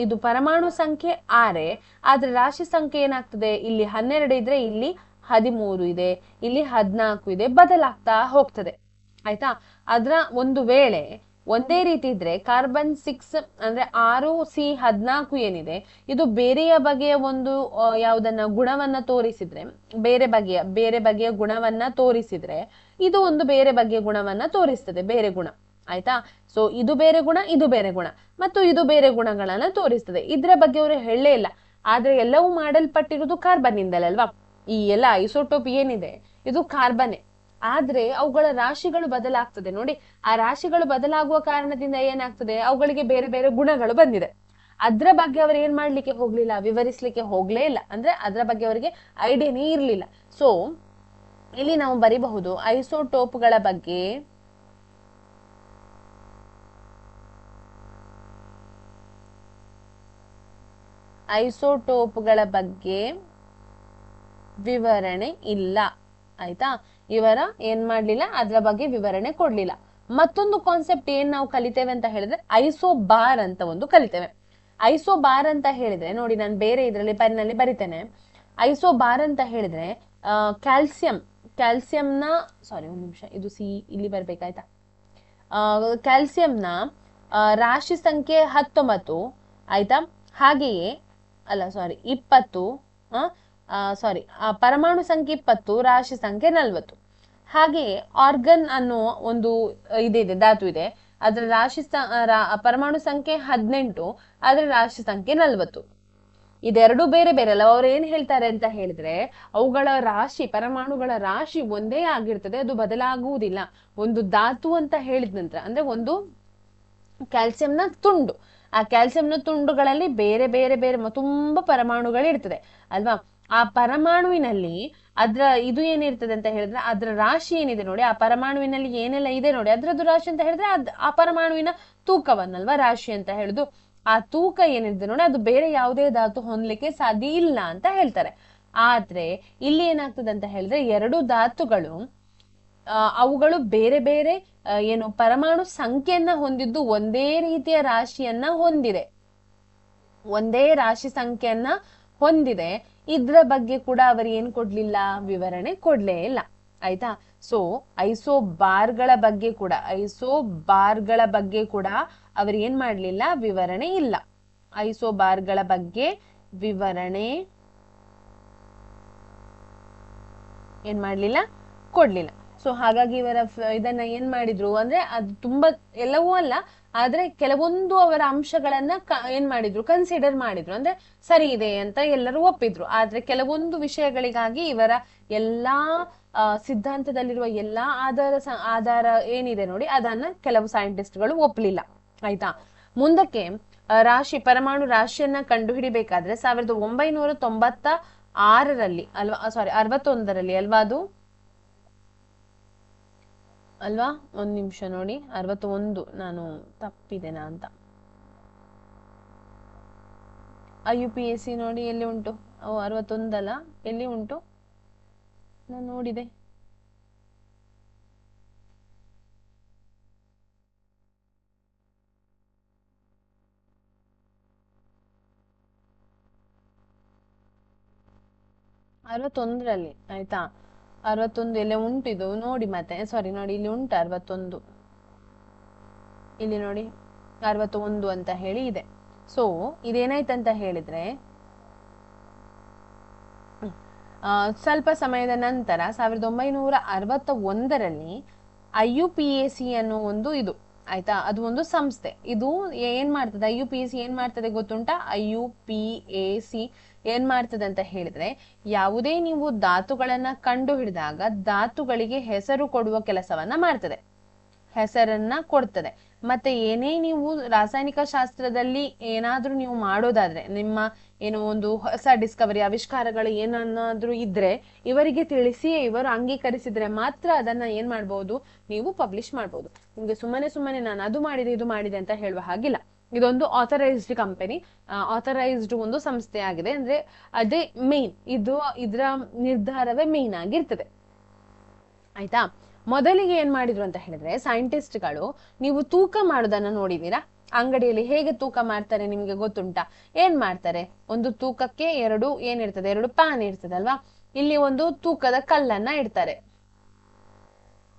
ಇದು ಪರಮಾಣು ಸಂಖ್ಯೆ 6, ಆದ್ರೆ ರಾಶಿ ಸಂಖ್ಯೆ ಏನಾಗ್ತದೆ, ಇಲ್ಲಿ 12 ಇದ್ರೆ ಇಲ್ಲಿ 13 ಇದೆ, ಇಲ್ಲಿ 14 ಇದೆ, ಬದಲಾಗ್ತಾ ಹೋಗ್ತದೆ, ಆಯ್ತಾ. ಅದರ ಒಂದು ವೇಳೆ ಒಂದೇ ರೀತಿ ಇದ್ರೆ ಕಾರ್ಬನ್ 6 ಅಂದ್ರೆ 6C14 ಏನಿದೆ, ಇದು ಬೇರೆಯ ಬಗೆಯ ಒಂದು ಯಾವುದನ್ನ ಗುಣವನ್ನ ತೋರಿಸಿದ್ರೆ, ಬೇರೆ ಬಗೆಯ ಗುಣವನ್ನ ತೋರಿಸಿದ್ರೆ, ಇದು ಒಂದು ಬೇರೆ ಬಗೆಯ ಗುಣವನ್ನ ತೋರಿಸ್ತದೆ, ಬೇರೆ ಗುಣ, ಆಯ್ತಾ. ಸೊ ಇದು ಬೇರೆ ಗುಣ, ಇದು ಬೇರೆ ಗುಣ, ಮತ್ತು ಇದು ಬೇರೆ ಗುಣಗಳನ್ನ ತೋರಿಸ್ತದೆ. ಇದ್ರ ಬಗ್ಗೆ ಅವರು ಹೇಳಲೇ ಇಲ್ಲ. ಆದ್ರೆ ಎಲ್ಲವೂ ಮಾಡಲ್ಪಟ್ಟಿರುವುದು ಕಾರ್ಬನ್ ಇಂದಲೇ ಅಲ್ವಾ. ಈ ಎಲ್ಲ ಐಸೋಟೋಪ್ ಏನಿದೆ ಇದು ಕಾರ್ಬನ್ನೇ, ಆದ್ರೆ ಅವುಗಳ ರಾಶಿಗಳು ಬದಲಾಗ್ತದೆ ನೋಡಿ. ಆ ರಾಶಿಗಳು ಬದಲಾಗುವ ಕಾರಣದಿಂದ ಏನಾಗ್ತದೆ, ಅವುಗಳಿಗೆ ಬೇರೆ ಬೇರೆ ಗುಣಗಳು ಬಂದಿದೆ. ಅದ್ರ ಬಗ್ಗೆ ಅವರು ಏನ್ ಮಾಡ್ಲಿಕ್ಕೆ ಹೋಗ್ಲಿಲ್ಲ, ವಿವರಿಸ್ಲಿಕ್ಕೆ ಹೋಗ್ಲೇ ಇಲ್ಲ. ಅಂದ್ರೆ ಅದ್ರ ಬಗ್ಗೆ ಅವರಿಗೆ ಐಡಿಯಾನೇ ಇರ್ಲಿಲ್ಲ. ಸೊ ಇಲ್ಲಿ ನಾವು ಬರಿಬಹುದು, ಐಸೋಟೋಪ್ಗಳ ಬಗ್ಗೆ ಐಸೋಟೋಪ್ಗಳ ಬಗ್ಗೆ ವಿವರಣೆ ಇಲ್ಲ. ಆಯ್ತಾ, ಇವರ ಏನ್ ಮಾಡ್ಲಿಲ್ಲ, ಅದ್ರ ಬಗ್ಗೆ ವಿವರಣೆ ಕೊಡ್ಲಿಲ್ಲ. ಮತ್ತೊಂದು ಕಾನ್ಸೆಪ್ಟ್ ಏನ್ ನಾವು ಕಲಿತೇವೆ ಅಂತ ಹೇಳಿದ್ರೆ ಐಸೋಬಾರ್ ಅಂತ ಒಂದು ಕಲಿತೇವೆ. ಐಸೋಬಾರ್ ಅಂತ ಹೇಳಿದ್ರೆ ನೋಡಿ, ನಾನು ಬೇರೆ ಇದರಲ್ಲಿ ಪೆನ್ನಲ್ಲಿ ಬರಿತೇನೆ. ಐಸೋಬಾರ್ ಅಂತ ಹೇಳಿದ್ರೆ ಕ್ಯಾಲ್ಸಿಯಂನ ಸಾರಿ ಒಂದು ನಿಮಿಷ, ಇದು ಸಿ ಇಲ್ಲಿ ಬರ್ಬೇಕಾಯ್ತಾ. ಕ್ಯಾಲ್ಸಿಯಂನ ರಾಶಿ ಸಂಖ್ಯೆ 19, ಆಯ್ತಾ, ಹಾಗೆಯೇ ಅಲ್ಲ ಸಾರಿ 20, ಸಾರಿ ಪರಮಾಣು ಸಂಖ್ಯೆ 20, ರಾಶಿ ಸಂಖ್ಯೆ 40. ಹಾಗೆಯೇ ಆರ್ಗನ್ ಅನ್ನೋ ಒಂದು ಇದೆ ಧಾತು ಇದೆ, ಅದರ ರಾಶಿ ಪರಮಾಣು ಸಂಖ್ಯೆ 18, ಅದರ ರಾಶಿ ಸಂಖ್ಯೆ 40. ಇದೆರಡು ಬೇರೆ ಬೇರೆ ಅಲ್ಲ. ಅವ್ರು ಏನ್ ಹೇಳ್ತಾರೆ ಅಂತ ಹೇಳಿದ್ರೆ ಅವುಗಳ ರಾಶಿ, ಪರಮಾಣುಗಳ ರಾಶಿ ಒಂದೇ ಆಗಿರ್ತದೆ, ಅದು ಬದಲಾಗುವುದಿಲ್ಲ. ಒಂದು ಧಾತು ಅಂತ ಹೇಳಿದ ನಂತರ ಅಂದ್ರೆ ಒಂದು ಕ್ಯಾಲ್ಸಿಯಂನ ತುಂಡು, ಆ ಕ್ಯಾಲ್ಸಿಯಂನ ತುಂಡುಗಳಲ್ಲಿ ಬೇರೆ ಬೇರೆ ಬೇರೆ ತುಂಬಾ ಪರಮಾಣುಗಳು ಇರ್ತದೆ ಅಲ್ವಾ. ಆ ಪರಮಾಣುವಿನಲ್ಲಿ ಅದ್ರ ಇದು ಏನಿರ್ತದೆ ಅಂತ ಹೇಳಿದ್ರೆ ಅದ್ರ ರಾಶಿ ಏನಿದೆ ನೋಡಿ, ಆ ಪರಮಾಣುವಿನಲ್ಲಿ ಏನೆಲ್ಲ ಇದೆ ನೋಡಿ, ಅದ್ರದ್ದು ರಾಶಿ ಅಂತ ಹೇಳಿದ್ರೆ ಆ ಪರಮಾಣುವಿನ ತೂಕವನ್ನಲ್ವಾ ರಾಶಿ ಅಂತ ಹೇಳುದು. ಆ ತೂಕ ಏನಿದೆ ನೋಡಿ, ಅದು ಬೇರೆ ಯಾವುದೇ ಧಾತು ಹೊಂದಲಿಕ್ಕೆ ಸಾಧ್ಯ ಇಲ್ಲ ಅಂತ ಹೇಳ್ತಾರೆ. ಆದ್ರೆ ಇಲ್ಲಿ ಏನಾಗ್ತದೆ ಅಂತ ಹೇಳಿದ್ರೆ ಎರಡು ಧಾತುಗಳು ಅವುಗಳು ಬೇರೆ ಬೇರೆ ಏನು ಪರಮಾಣು ಸಂಖ್ಯೆಯನ್ನ ಹೊಂದಿದ್ದು ಒಂದೇ ರೀತಿಯ ರಾಶಿಯನ್ನ ಹೊಂದಿದೆ, ಒಂದೇ ರಾಶಿ ಸಂಖ್ಯೆಯನ್ನ ಹೊಂದಿದೆ. ಇದ್ರ ಬಗ್ಗೆ ಕೂಡ ಅವರು ಏನ್ ಕೊಡ್ಲಿಲ್ಲ, ವಿವರಣೆ ಕೊಡ್ಲೇ ಇಲ್ಲ. ಆಯ್ತಾ. ಸೊ ಐಸೋಬಾರ್ಗಳ ಬಗ್ಗೆ ಕೂಡ ಅವರು ಏನ್ ಮಾಡ್ಲಿಲ್ಲ, ವಿವರಣೆ ಇಲ್ಲ. ಐಸೋಬಾರ್ಗಳ ಬಗ್ಗೆ ವಿವರಣೆ ಏನ್ ಮಾಡ್ಲಿಲ್ಲ, ಕೊಡ್ಲಿಲ್ಲ. ಸೊ ಹಾಗಾಗಿ ಇವರ ಇದನ್ನ ಏನ್ ಮಾಡಿದ್ರು ಅಂದ್ರೆ ಅದು ತುಂಬಾ ಎಲ್ಲವೂ ಅಲ್ಲ, ಆದ್ರೆ ಕೆಲವೊಂದು ಅವರ ಅಂಶಗಳನ್ನ ಏನ್ ಮಾಡಿದ್ರು, ಕನ್ಸಿಡರ್ ಮಾಡಿದ್ರು. ಅಂದ್ರೆ ಸರಿ ಇದೆ ಅಂತ ಎಲ್ಲರೂ ಒಪ್ಪಿದ್ರು. ಆದ್ರೆ ಕೆಲವೊಂದು ವಿಷಯಗಳಿಗಾಗಿ ಇವರ ಎಲ್ಲಾ ಸಿದ್ಧಾಂತದಲ್ಲಿರುವ ಎಲ್ಲಾ ಆಧಾರ ಏನಿದೆ ನೋಡಿ, ಅದನ್ನ ಕೆಲವು ಸೈಂಟಿಸ್ಟ್ಗಳು ಒಪ್ಪಲಿಲ್ಲ. ಆಯ್ತಾ. ಮುಂದಕ್ಕೆ ಪರಮಾಣು ರಾಶಿಯನ್ನ ಕಂಡು ಹಿಡಿಬೇಕಾದ್ರೆ 1996ರಲ್ಲಿ ಅಲ್ವಾ, ಸಾರಿ 61ರಲ್ಲಿ ಅಲ್ವಾ, ಅದು ಅಲ್ವಾ, ಒಂದ್ ನಿಮಿಷ ನೋಡಿ, 61 ನಾನು ತಪ್ಪಿದೆನಾ ಅಂತ. IUPAC ನೋಡಿ ಎಲ್ಲಿ ಉಂಟು, 61 ಅಲ್ಲ, ಎಲ್ಲಿ ಉಂಟು, ನಾನು ನೋಡಿದೆ. ರಲ್ಲಿ ಆಯ್ತಾ. 61 ಎಲ್ಲ ಉಂಟು, ಇದು ನೋಡಿ ಮತ್ತೆ ಸಾರಿ ನೋಡಿ, ಇಲ್ಲಿ ಉಂಟು 61, ಇಲ್ಲಿ ನೋಡಿ 61 ಅಂತ ಹೇಳಿ ಇದೆ. ಸೊ ಇದೇನಾಯ್ತಂತ ಹೇಳಿದ್ರೆ ಸ್ವಲ್ಪ ಸಮಯದ ನಂತರ 1961ರಲ್ಲಿ IUPAC ಅನ್ನೋ ಒಂದು ಇದು ಆಯ್ತಾ, ಅದು ಒಂದು ಸಂಸ್ಥೆ. ಇದು ಏನ್ ಮಾಡ್ತದೆ, IUPAC ಏನ್ ಮಾಡ್ತದೆ ಗೊತ್ತುಂಟಾ? IUPAC ಏನ್ ಮಾಡ್ತದೆ ಅಂತ ಹೇಳಿದ್ರೆ ಯಾವುದೇ ನೀವು ಧಾತುಗಳನ್ನ ಕಂಡು ಹಿಡಿದಾಗ ಧಾತುಗಳಿಗೆ ಹೆಸರು ಕೊಡುವ ಕೆಲಸವನ್ನ ಮಾಡ್ತದೆ, ಹೆಸರನ್ನ ಕೊಡ್ತದೆ. ಮತ್ತೆ ಏನೇ ನೀವು ರಾಸಾಯನಿಕ ಶಾಸ್ತ್ರದಲ್ಲಿ ಏನಾದ್ರೂ ನೀವು ಮಾಡೋದಾದ್ರೆ, ನಿಮ್ಮ ಏನೋ ಒಂದು ಹೊಸ ಡಿಸ್ಕವರಿ ಆವಿಷ್ಕಾರಗಳು ಏನಾದ್ರೂ ಇದ್ರೆ ಇವರಿಗೆ ತಿಳಿಸಿ ಇವರು ಅಂಗೀಕರಿಸಿದ್ರೆ ಮಾತ್ರ ಅದನ್ನ ಏನ್ ಮಾಡ್ಬೋದು, ನೀವು ಪಬ್ಲಿಷ್ ಮಾಡ್ಬೋದು. ನಿಮ್ಗೆ ಸುಮ್ಮನೆ ನಾನು ಅದು ಮಾಡಿದೆ ಇದು ಮಾಡಿದೆ ಅಂತ ಹೇಳುವ ಹಾಗಿಲ್ಲ. ಇದೊಂದು ಆಥರೈಸ್ಡ್ ಕಂಪನಿ, ಆಥರೈಸ್ಡ್ ಒಂದು ಸಂಸ್ಥೆ ಆಗಿದೆ. ಅಂದ್ರೆ ಅದೇ ಮೇನ್, ಇದ್ರ ನಿರ್ಧಾರವೇ ಮೇನ್ ಆಗಿರ್ತದೆ. ಆಯ್ತಾ. ಮೊದಲಿಗೆ ಏನ್ ಮಾಡಿದ್ರು ಅಂತ ಹೇಳಿದ್ರೆ ಸೈಂಟಿಸ್ಟ್ಗಳು, ನೀವು ತೂಕ ಮಾಡೋದನ್ನ ನೋಡಿದೀರಾ ಅಂಗಡಿಯಲ್ಲಿ, ಹೇಗೆ ತೂಕ ಮಾಡ್ತಾರೆ ನಿಮ್ಗೆ ಗೊತ್ತುಂಟಾ? ಏನ್ ಮಾಡ್ತಾರೆ, ಒಂದು ತೂಕಕ್ಕೆ ಎರಡು ಪ್ಯಾನ್ ಇರ್ತದೆ ಅಲ್ವಾ. ಇಲ್ಲಿ ಒಂದು ತೂಕದ ಕಲ್ಲನ್ನ ಇಡ್ತಾರೆ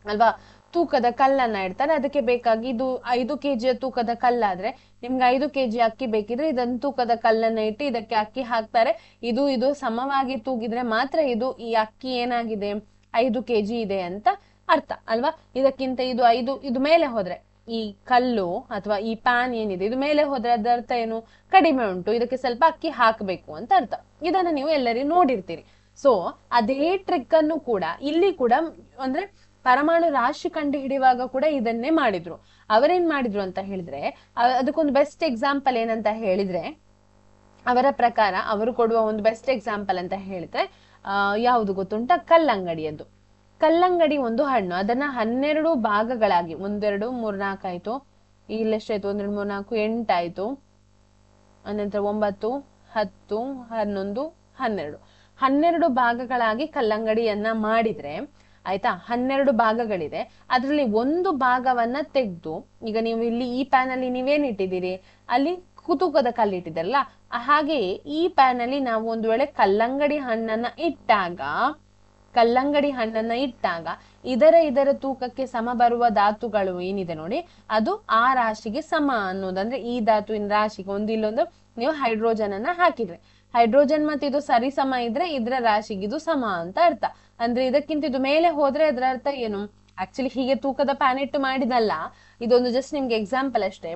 ಅಲ್ವಾ, ತೂಕದ ಕಲ್ಲನ್ನ ಇಡ್ತಾರೆ. ಅದಕ್ಕೆ ಬೇಕಾಗಿ ಇದು 5 kg ತೂಕದ ಕಲ್ಲಾದ್ರೆ ನಿಮ್ಗೆ 5 kg ಅಕ್ಕಿ ಬೇಕಿದ್ರೆ ಇದನ್ನ ತೂಕದ ಕಲ್ಲನ್ನ ಇಟ್ಟು ಇದಕ್ಕೆ ಅಕ್ಕಿ ಹಾಕ್ತಾರೆ. ಇದು ಸಮವಾಗಿ ತೂಗಿದ್ರೆ ಮಾತ್ರ ಈ ಅಕ್ಕಿ ಏನಾಗಿದೆ, 5 kg ಇದೆ ಅಂತ ಅರ್ಥ ಅಲ್ವಾ. ಇದಕ್ಕಿಂತ ಇದು ಮೇಲೆ ಹೋದ್ರೆ, ಈ ಕಲ್ಲು ಅಥವಾ ಈ ಪ್ಯಾನ್ ಏನಿದೆ ಇದು ಮೇಲೆ ಹೋದ್ರೆ ಅದರ ಅರ್ಥ ಏನು, ಕಡಿಮೆ ಉಂಟು, ಇದಕ್ಕೆ ಸ್ವಲ್ಪ ಅಕ್ಕಿ ಹಾಕಬೇಕು ಅಂತ ಅರ್ಥ. ಇದನ್ನ ನೀವು ಎಲ್ಲರೂ ನೋಡಿರ್ತೀರಿ. ಸೊ ಅದೇ ಟ್ರಿಕ್ ಅನ್ನು ಕೂಡ ಇಲ್ಲಿ ಕೂಡ ಅಂದ್ರೆ ಪರಮಾಣು ರಾಶಿ ಕಂಡು ಹಿಡಿಯುವಾಗ ಕೂಡ ಇದನ್ನೇ ಮಾಡಿದ್ರು. ಅವರೇನ್ ಮಾಡಿದ್ರು ಅಂತ ಹೇಳಿದ್ರೆ ಅದಕ್ಕೊಂದು ಬೆಸ್ಟ್ ಎಕ್ಸಾಂಪಲ್ ಏನಂತ ಹೇಳಿದ್ರೆ, ಅವರ ಪ್ರಕಾರ ಅವರು ಕೊಡುವ ಒಂದು ಬೆಸ್ಟ್ ಎಕ್ಸಾಂಪಲ್ ಅಂತ ಹೇಳಿದ್ರೆ ಯಾವುದು ಗೊತ್ತುಂಟ? ಕಲ್ಲಂಗಡಿಯದ್ದು. ಕಲ್ಲಂಗಡಿ ಒಂದು ಹಣ್ಣು, ಅದನ್ನ 12 ಭಾಗಗಳಾಗಿ 1 2 3 4 ಆಯ್ತು, ಇಲ್ಲೆಷ್ಟಾಯ್ತು 1 2 3 4 8 ಆಯ್ತು, ಅನಂತರ 9 10, 11, 12 12 ಭಾಗಗಳಾಗಿ ಕಲ್ಲಂಗಡಿಯನ್ನ ಮಾಡಿದ್ರೆ ಆಯ್ತಾ, 12 ಭಾಗಗಳಿದೆ. ಅದರಲ್ಲಿ ಒಂದು ಭಾಗವನ್ನ ತೆಗೆದು, ಈಗ ನೀವು ಇಲ್ಲಿ ಈ ಪ್ಯಾನ್ ಅಲ್ಲಿ ನೀವೇನ್ ಇಟ್ಟಿದ್ದೀರಿ, ಅಲ್ಲಿ ತೂಕದ ಕಲ್ಲು ಇಟ್ಟಿದ್ದೀರಲ್ಲ, ಹಾಗೆಯೇ ಈ ಪ್ಯಾನ್ ಅಲ್ಲಿ ನಾವು ಒಂದು ವೇಳೆ ಕಲ್ಲಂಗಡಿ ಹಣ್ಣನ್ನ ಇಟ್ಟಾಗ ಇದರ ತೂಕಕ್ಕೆ ಸಮ ಬರುವ ಧಾತುಗಳು ಏನಿದೆ ನೋಡಿ, ಅದು ಆ ರಾಶಿಗೆ ಸಮ ಅನ್ನೋದಂದ್ರೆ ಈ ಧಾತುವಿನ ರಾಶಿಗೆ ಒಂದು ಇಲ್ಲೊಂದು ನೀವು ಹೈಡ್ರೋಜನ್ ಅನ್ನ ಹಾಕಿದ್ರೆ, ಹೈಡ್ರೋಜನ್ ಮತ್ತೆ ಇದು ಸರಿ ಸಮ ಇದ್ರೆ ಇದರ ರಾಶಿಗೆ ಇದು ಸಮ ಅಂತ ಅರ್ಥ. ಅಂದ್ರೆ ಇದಕ್ಕಿಂತ ಇದು ಮೇಲೆ ಹೋದ್ರೆ ಅದರ ಅರ್ಥ ಏನು, ಆಕ್ಚುಲಿ ಹೀಗೆ ತೂಕದ ಪ್ಯಾನ್ ಇಟ್ಟು ಮಾಡಿದಲ್ಲ, ಇದೊಂದು ಜಸ್ಟ್ ನಿಮ್ಗೆ ಎಕ್ಸಾಂಪಲ್ ಅಷ್ಟೇ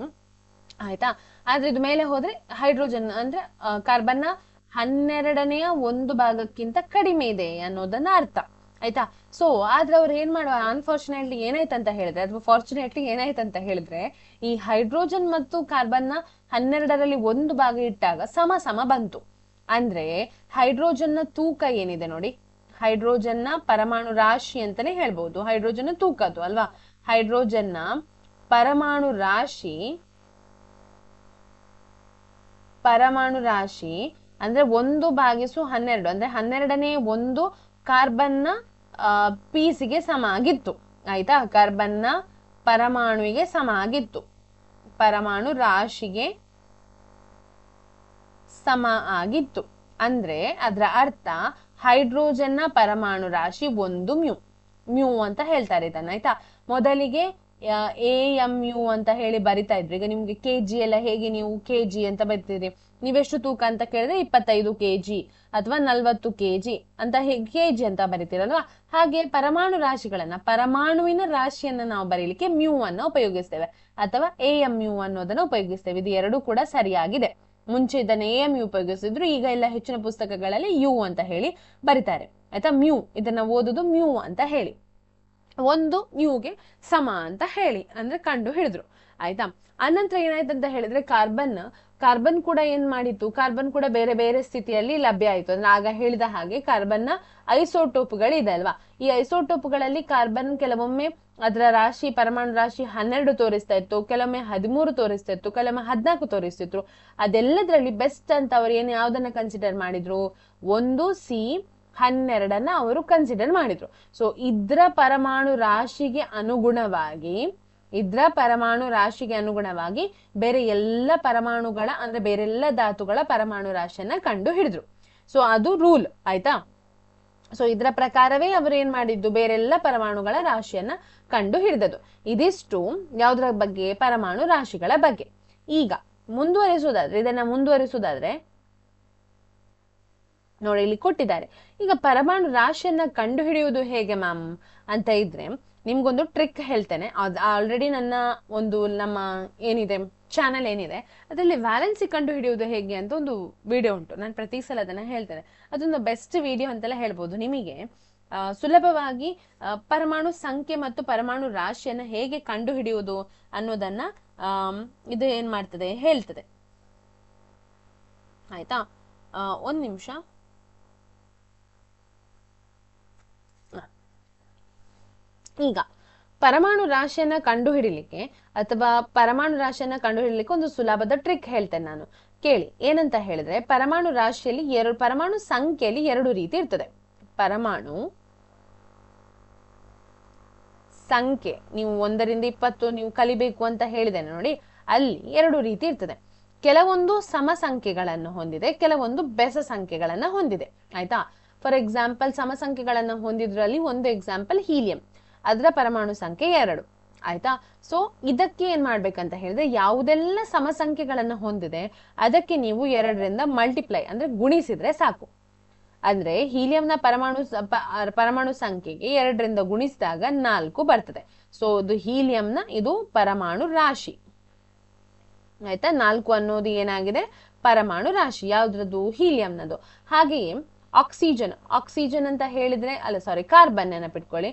ಆಯ್ತಾ. ಆದ್ರೆ ಇದು ಮೇಲೆ ಹೋದ್ರೆ ಹೈಡ್ರೋಜನ್ ಅಂದ್ರೆ ಕಾರ್ಬನ್ನ 12ನೇ ಒಂದು ಭಾಗಕ್ಕಿಂತ ಕಡಿಮೆ ಇದೆ ಅನ್ನೋದನ್ನ ಅರ್ಥ ಆಯ್ತಾ. ಸೊ ಆದ್ರೆ ಅವ್ರು ಏನ್ ಮಾಡುವ, ಅನ್ಫಾರ್ಚುನೇಟ್ಲಿ ಏನಾಯ್ತಂತ ಹೇಳಿದ್ರೆ, ಅಥವಾ ಫಾರ್ಚುನೇಟ್ಲಿ ಏನಾಯ್ತಂತ ಹೇಳಿದ್ರೆ, ಈ ಹೈಡ್ರೋಜನ್ ಮತ್ತು ಕಾರ್ಬನ್ನ 12ರಲ್ಲಿ ಒಂದು ಭಾಗ ಇಟ್ಟಾಗ ಸಮ ಬಂತು. ಅಂದ್ರೆ ಹೈಡ್ರೋಜನ್ ನ ತೂಕ ಏನಿದೆ ನೋಡಿ, ಹೈಡ್ರೋಜನ್ ನ ಪರಮಾಣು ರಾಶಿ ಅಂತಾನೆ ಹೇಳ್ಬಹುದು, ಹೈಡ್ರೋಜನ್ ನ ತೂಕ ಅದು ಅಲ್ವಾ. ಹೈಡ್ರೋಜನ್ ನ ಪರಮಾಣು ರಾಶಿ ಅಂದ್ರೆ 1/12 ಅಂದ್ರೆ 12ನೇ ಒಂದು ಕಾರ್ಬನ್ ನ ಪೀಸಿಗೆ ಸಮ ಆಗಿತ್ತು ಆಯ್ತಾ, ಕಾರ್ಬನ್ ನ ಪರಮಾಣುವಿಗೆ ಸಮ ಆಗಿತ್ತು, ಪರಮಾಣು ರಾಶಿಗೆ ಸಮ ಆಗಿತ್ತು. ಅಂದ್ರೆ ಅದರ ಅರ್ಥ ಹೈಡ್ರೋಜನ್ ನ ಪರಮಾಣು ರಾಶಿ 1 ಮ್ಯೂ ಅಂತ ಹೇಳ್ತಾರೆ ಇದನ್ನ ಆಯ್ತಾ. ಮೊದಲಿಗೆ AMU ಅಂತ ಹೇಳಿ ಬರಿತಾ ಇದ್ರು. ಈಗ ನಿಮ್ಗೆ ಕೆಜಿ ಎಲ್ಲ ಹೇಗೆ ನೀವು ಕೆಜಿ ಅಂತ ಬರಿತೀರಿ, ನೀವೆಷ್ಟು ತೂಕ ಅಂತ ಕೇಳಿದ್ರೆ 25 kg ಅಥವಾ 40 kg ಅಂತ ಕೆಜಿ ಅಂತ ಬರಿತೀರಲ್ವಾ. ಹಾಗೆ ಪರಮಾಣು ರಾಶಿಗಳನ್ನ, ಪರಮಾಣುವಿನ ರಾಶಿಯನ್ನ ನಾವು ಬರೀಲಿಕ್ಕೆ ಮ್ಯೂ ಅನ್ನ ಉಪಯೋಗಿಸ್ತೇವೆ ಅಥವಾ AMU ಅನ್ನೋದನ್ನ ಉಪಯೋಗಿಸ್ತೇವೆ. ಇದು ಎರಡು ಕೂಡ ಸರಿಯಾಗಿದೆ. ಮುಂಚೆ ಇದನ್ನ AMU ಉಪಯೋಗಿಸಿದ್ರು, ಈಗ ಎಲ್ಲ ಹೆಚ್ಚಿನ ಪುಸ್ತಕಗಳಲ್ಲಿ ಯು ಅಂತ ಹೇಳಿ ಬರಿತಾರೆ ಆಯ್ತಾ. ಮ್ಯೂ ಇದನ್ನ ಓದುದು ಮ್ಯೂ ಅಂತ ಹೇಳಿ, ಒಂದು ಮ್ಯೂಗೆ ಸಮ ಅಂತ ಹೇಳಿ ಅಂದ್ರೆ ಕಂಡು ಹಿಡಿದ್ರು ಆಯ್ತಾ. ಅನಂತರ ಏನಾಯ್ತಂತ ಹೇಳಿದ್ರೆ, ಕಾರ್ಬನ್ ಕೂಡ ಏನ್ ಮಾಡಿತ್ತು, ಕಾರ್ಬನ್ ಕೂಡ ಬೇರೆ ಬೇರೆ ಸ್ಥಿತಿಯಲ್ಲಿ ಲಭ್ಯ ಆಯ್ತು. ಅಂದ್ರೆ ಆಗ ಹೇಳಿದ ಹಾಗೆ ಕಾರ್ಬನ್ ನ ಐಸೋಟೋಪ್ಗಳು ಇದೆ ಅಲ್ವಾ. ಈ ಐಸೋಟೋಪ್ಗಳಲ್ಲಿ ಕಾರ್ಬನ್ ಕೆಲವೊಮ್ಮೆ ಅದರ ರಾಶಿ, ಪರಮಾಣು ರಾಶಿ 12 ತೋರಿಸ್ತಾ ಇತ್ತು, ಕೆಲವೊಮ್ಮೆ 13 ತೋರಿಸ್ತಾ ಇತ್ತು, ಕೆಲವೊಮ್ಮೆ 14 ತೋರಿಸ್ತಿದ್ರು. ಅದೆಲ್ಲದ್ರಲ್ಲಿ ಬೆಸ್ಟ್ ಅಂತ ಅವ್ರು ಯಾವ್ದನ್ನ ಕನ್ಸಿಡರ್ ಮಾಡಿದ್ರು, ಒಂದು C12 ಅವರು ಕನ್ಸಿಡರ್ ಮಾಡಿದ್ರು. ಸೊ ಇದ್ರ ಪರಮಾಣು ರಾಶಿಗೆ ಅನುಗುಣವಾಗಿ ಬೇರೆ ಎಲ್ಲ ಪರಮಾಣುಗಳ ಅಂದ್ರೆ ಬೇರೆಲ್ಲ ಧಾತುಗಳ ಪರಮಾಣು ರಾಶಿಯನ್ನ ಕಂಡು ಹಿಡಿದ್ರು. ಸೊ ಅದು ರೂಲ್ ಆಯ್ತಾ. ಸೊ ಇದರ ಪ್ರಕಾರವೇ ಅವರು ಏನ್ ಮಾಡಿದ್ದು, ಬೇರೆಲ್ಲ ಪರಮಾಣುಗಳ ರಾಶಿಯನ್ನ ಕಂಡು ಹಿಡಿದದ್ದು. ಇದಿಷ್ಟು ಯಾವುದರ ಬಗ್ಗೆ, ಪರಮಾಣು ರಾಶಿಗಳ ಬಗ್ಗೆ. ಈಗ ಇದನ್ನ ಮುಂದುವರಿಸುವುದಾದ್ರೆ ನೋಡಿ, ಇಲ್ಲಿ ಕೊಟ್ಟಿದ್ದಾರೆ. ಈಗ ಪರಮಾಣು ರಾಶಿಯನ್ನ ಕಂಡು ಹಿಡಿಯುವುದು ಹೇಗೆ ಮ್ಯಾಮ್ ಅಂತ ಇದ್ರೆ, ನಿಮ್ಗೊಂದು ಟ್ರಿಕ್ ಹೇಳ್ತೇನೆ. ಆಲ್ರೆಡಿ ನಮ್ಮ ಏನಿದೆ ಚಾನಲ್ ಏನಿದೆ ಅದರಲ್ಲಿ ವ್ಯಾಲೆನ್ಸಿ ಕಂಡು ಹಿಡಿಯುವುದು ಹೇಗೆ ಅಂತ ಒಂದು ವಿಡಿಯೋ ಉಂಟು. ನಾನು ಪ್ರತಿ ಸಲ ಅದನ್ನ ಹೇಳ್ತೇನೆ. ಅದೊಂದು ಬೆಸ್ಟ್ ವಿಡಿಯೋ ಅಂತೆಲ್ಲ ಹೇಳ್ಬೋದು. ನಿಮಗೆ ಸುಲಭವಾಗಿ ಪರಮಾಣು ಸಂಖ್ಯೆ ಮತ್ತು ಪರಮಾಣು ರಾಶಿಯನ್ನ ಹೇಗೆ ಕಂಡು ಹಿಡಿಯುವುದು ಅನ್ನೋದನ್ನ ಇದು ಏನ್ ಮಾಡ್ತದೆ ಹೇಳ್ತದೆ ಆಯ್ತಾ. ಒಂದ್ ನಿಮಿಷ. ಈಗ ಪರಮಾಣು ರಾಶಿಯನ್ನ ಕಂಡುಹಿಡಿಲಿಕ್ಕೆ ಅಥವಾ ಪರಮಾಣು ರಾಶಿಯನ್ನ ಕಂಡುಹಿಡಿಲಿಕ್ಕೆ ಒಂದು ಸುಲಭದ ಟ್ರಿಕ್ ಹೇಳ್ತೇನೆ ನಾನು, ಕೇಳಿ. ಏನಂತ ಹೇಳಿದ್ರೆ, ಪರಮಾಣು ರಾಶಿಯಲ್ಲಿ ಪರಮಾಣು ಸಂಖ್ಯೆಯಲ್ಲಿ 2 ರೀತಿ ಇರ್ತದೆ. ಪರಮಾಣು ಸಂಖ್ಯೆ ನೀವು 1 ರಿಂದ 20 ನೀವು ಕಲಿಬೇಕು ಅಂತ ಹೇಳಿದ್ದೇನೆ ನೋಡಿ, ಅಲ್ಲಿ 2 ರೀತಿ ಇರ್ತದೆ. ಕೆಲವೊಂದು ಸಮ ಸಂಖ್ಯೆಗಳನ್ನು ಹೊಂದಿದೆ, ಕೆಲವೊಂದು ಬೆಸ ಸಂಖ್ಯೆಗಳನ್ನ ಹೊಂದಿದೆ ಆಯ್ತಾ. ಫಾರ್ ಎಕ್ಸಾಂಪಲ್, ಸಮ ಸಂಖ್ಯೆಗಳನ್ನ ಹೊಂದಿದ್ರಲ್ಲಿ ಒಂದು ಎಕ್ಸಾಂಪಲ್ ಹೀಲಿಯಂ, ಅದರ ಪರಮಾಣು ಸಂಖ್ಯೆ 2 ಆಯ್ತಾ. ಸೊ ಇದಕ್ಕೆ ಏನ್ ಮಾಡ್ಬೇಕಂತ ಹೇಳಿದ್ರೆ, ಯಾವುದೆಲ್ಲ ಸಮ ಸಂಖ್ಯೆಗಳನ್ನ ಹೊಂದಿದೆ ಅದಕ್ಕೆ ನೀವು 2ರಿಂದ ಮಲ್ಟಿಪ್ಲೈ ಅಂದ್ರೆ ಗುಣಿಸಿದ್ರೆ ಸಾಕು. ಅಂದ್ರೆ ಹೀಲಿಯಂನ ಪರಮಾಣು ಸಂಖ್ಯೆಗೆ 2ರಿಂದ ಗುಣಿಸಿದಾಗ 4 ಬರ್ತದೆ. ಸೊ ಇದು ಹೀಲಿಯಂನ ಇದು ಪರಮಾಣು ರಾಶಿ ಆಯ್ತಾ. 4 ಅನ್ನೋದು ಏನಾಗಿದೆ, ಪರಮಾಣು ರಾಶಿ. ಯಾವ್ದ್ರದ್ದು, ಹೀಲಿಯಂನದು. ಹಾಗೆಯೇ ಆಕ್ಸಿಜನ್ ಅಂತ ಹೇಳಿದ್ರೆ ಕಾರ್ಬನ್ ನೆನಪಿಟ್ಕೊಳ್ಳಿ.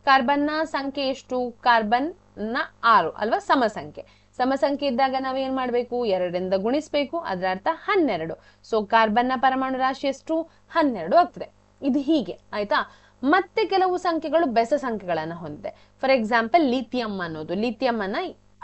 ಕಾರ್ಬನ್ನ ಸಂಖ್ಯೆ ಎಷ್ಟು, ಕಾರ್ಬನ್ ನ 6 ಅಲ್ವಾ, ಸಮ ಸಂಖ್ಯೆ ಇದ್ದಾಗ ನಾವೇನ್ ಮಾಡ್ಬೇಕು, 2ರಿಂದ ಗುಣಿಸ್ಬೇಕು, ಅದರ ಅರ್ಥ 12. ಸೊ ಕಾರ್ಬನ್ನ ಪರಮಾಣು ರಾಶಿ ಎಷ್ಟು, 12 ಆಗ್ತದೆ. ಇದು ಹೀಗೆ ಆಯ್ತಾ. ಮತ್ತೆ ಕೆಲವು ಸಂಖ್ಯೆಗಳು ಬೆಸ ಸಂಖ್ಯೆಗಳನ್ನ ಹೊಂದಿದೆ. ಫಾರ್ ಎಕ್ಸಾಂಪಲ್ ಲಿಥಿಯಂ ಅನ್ನೋದು, ಲಿಥಿಯಂ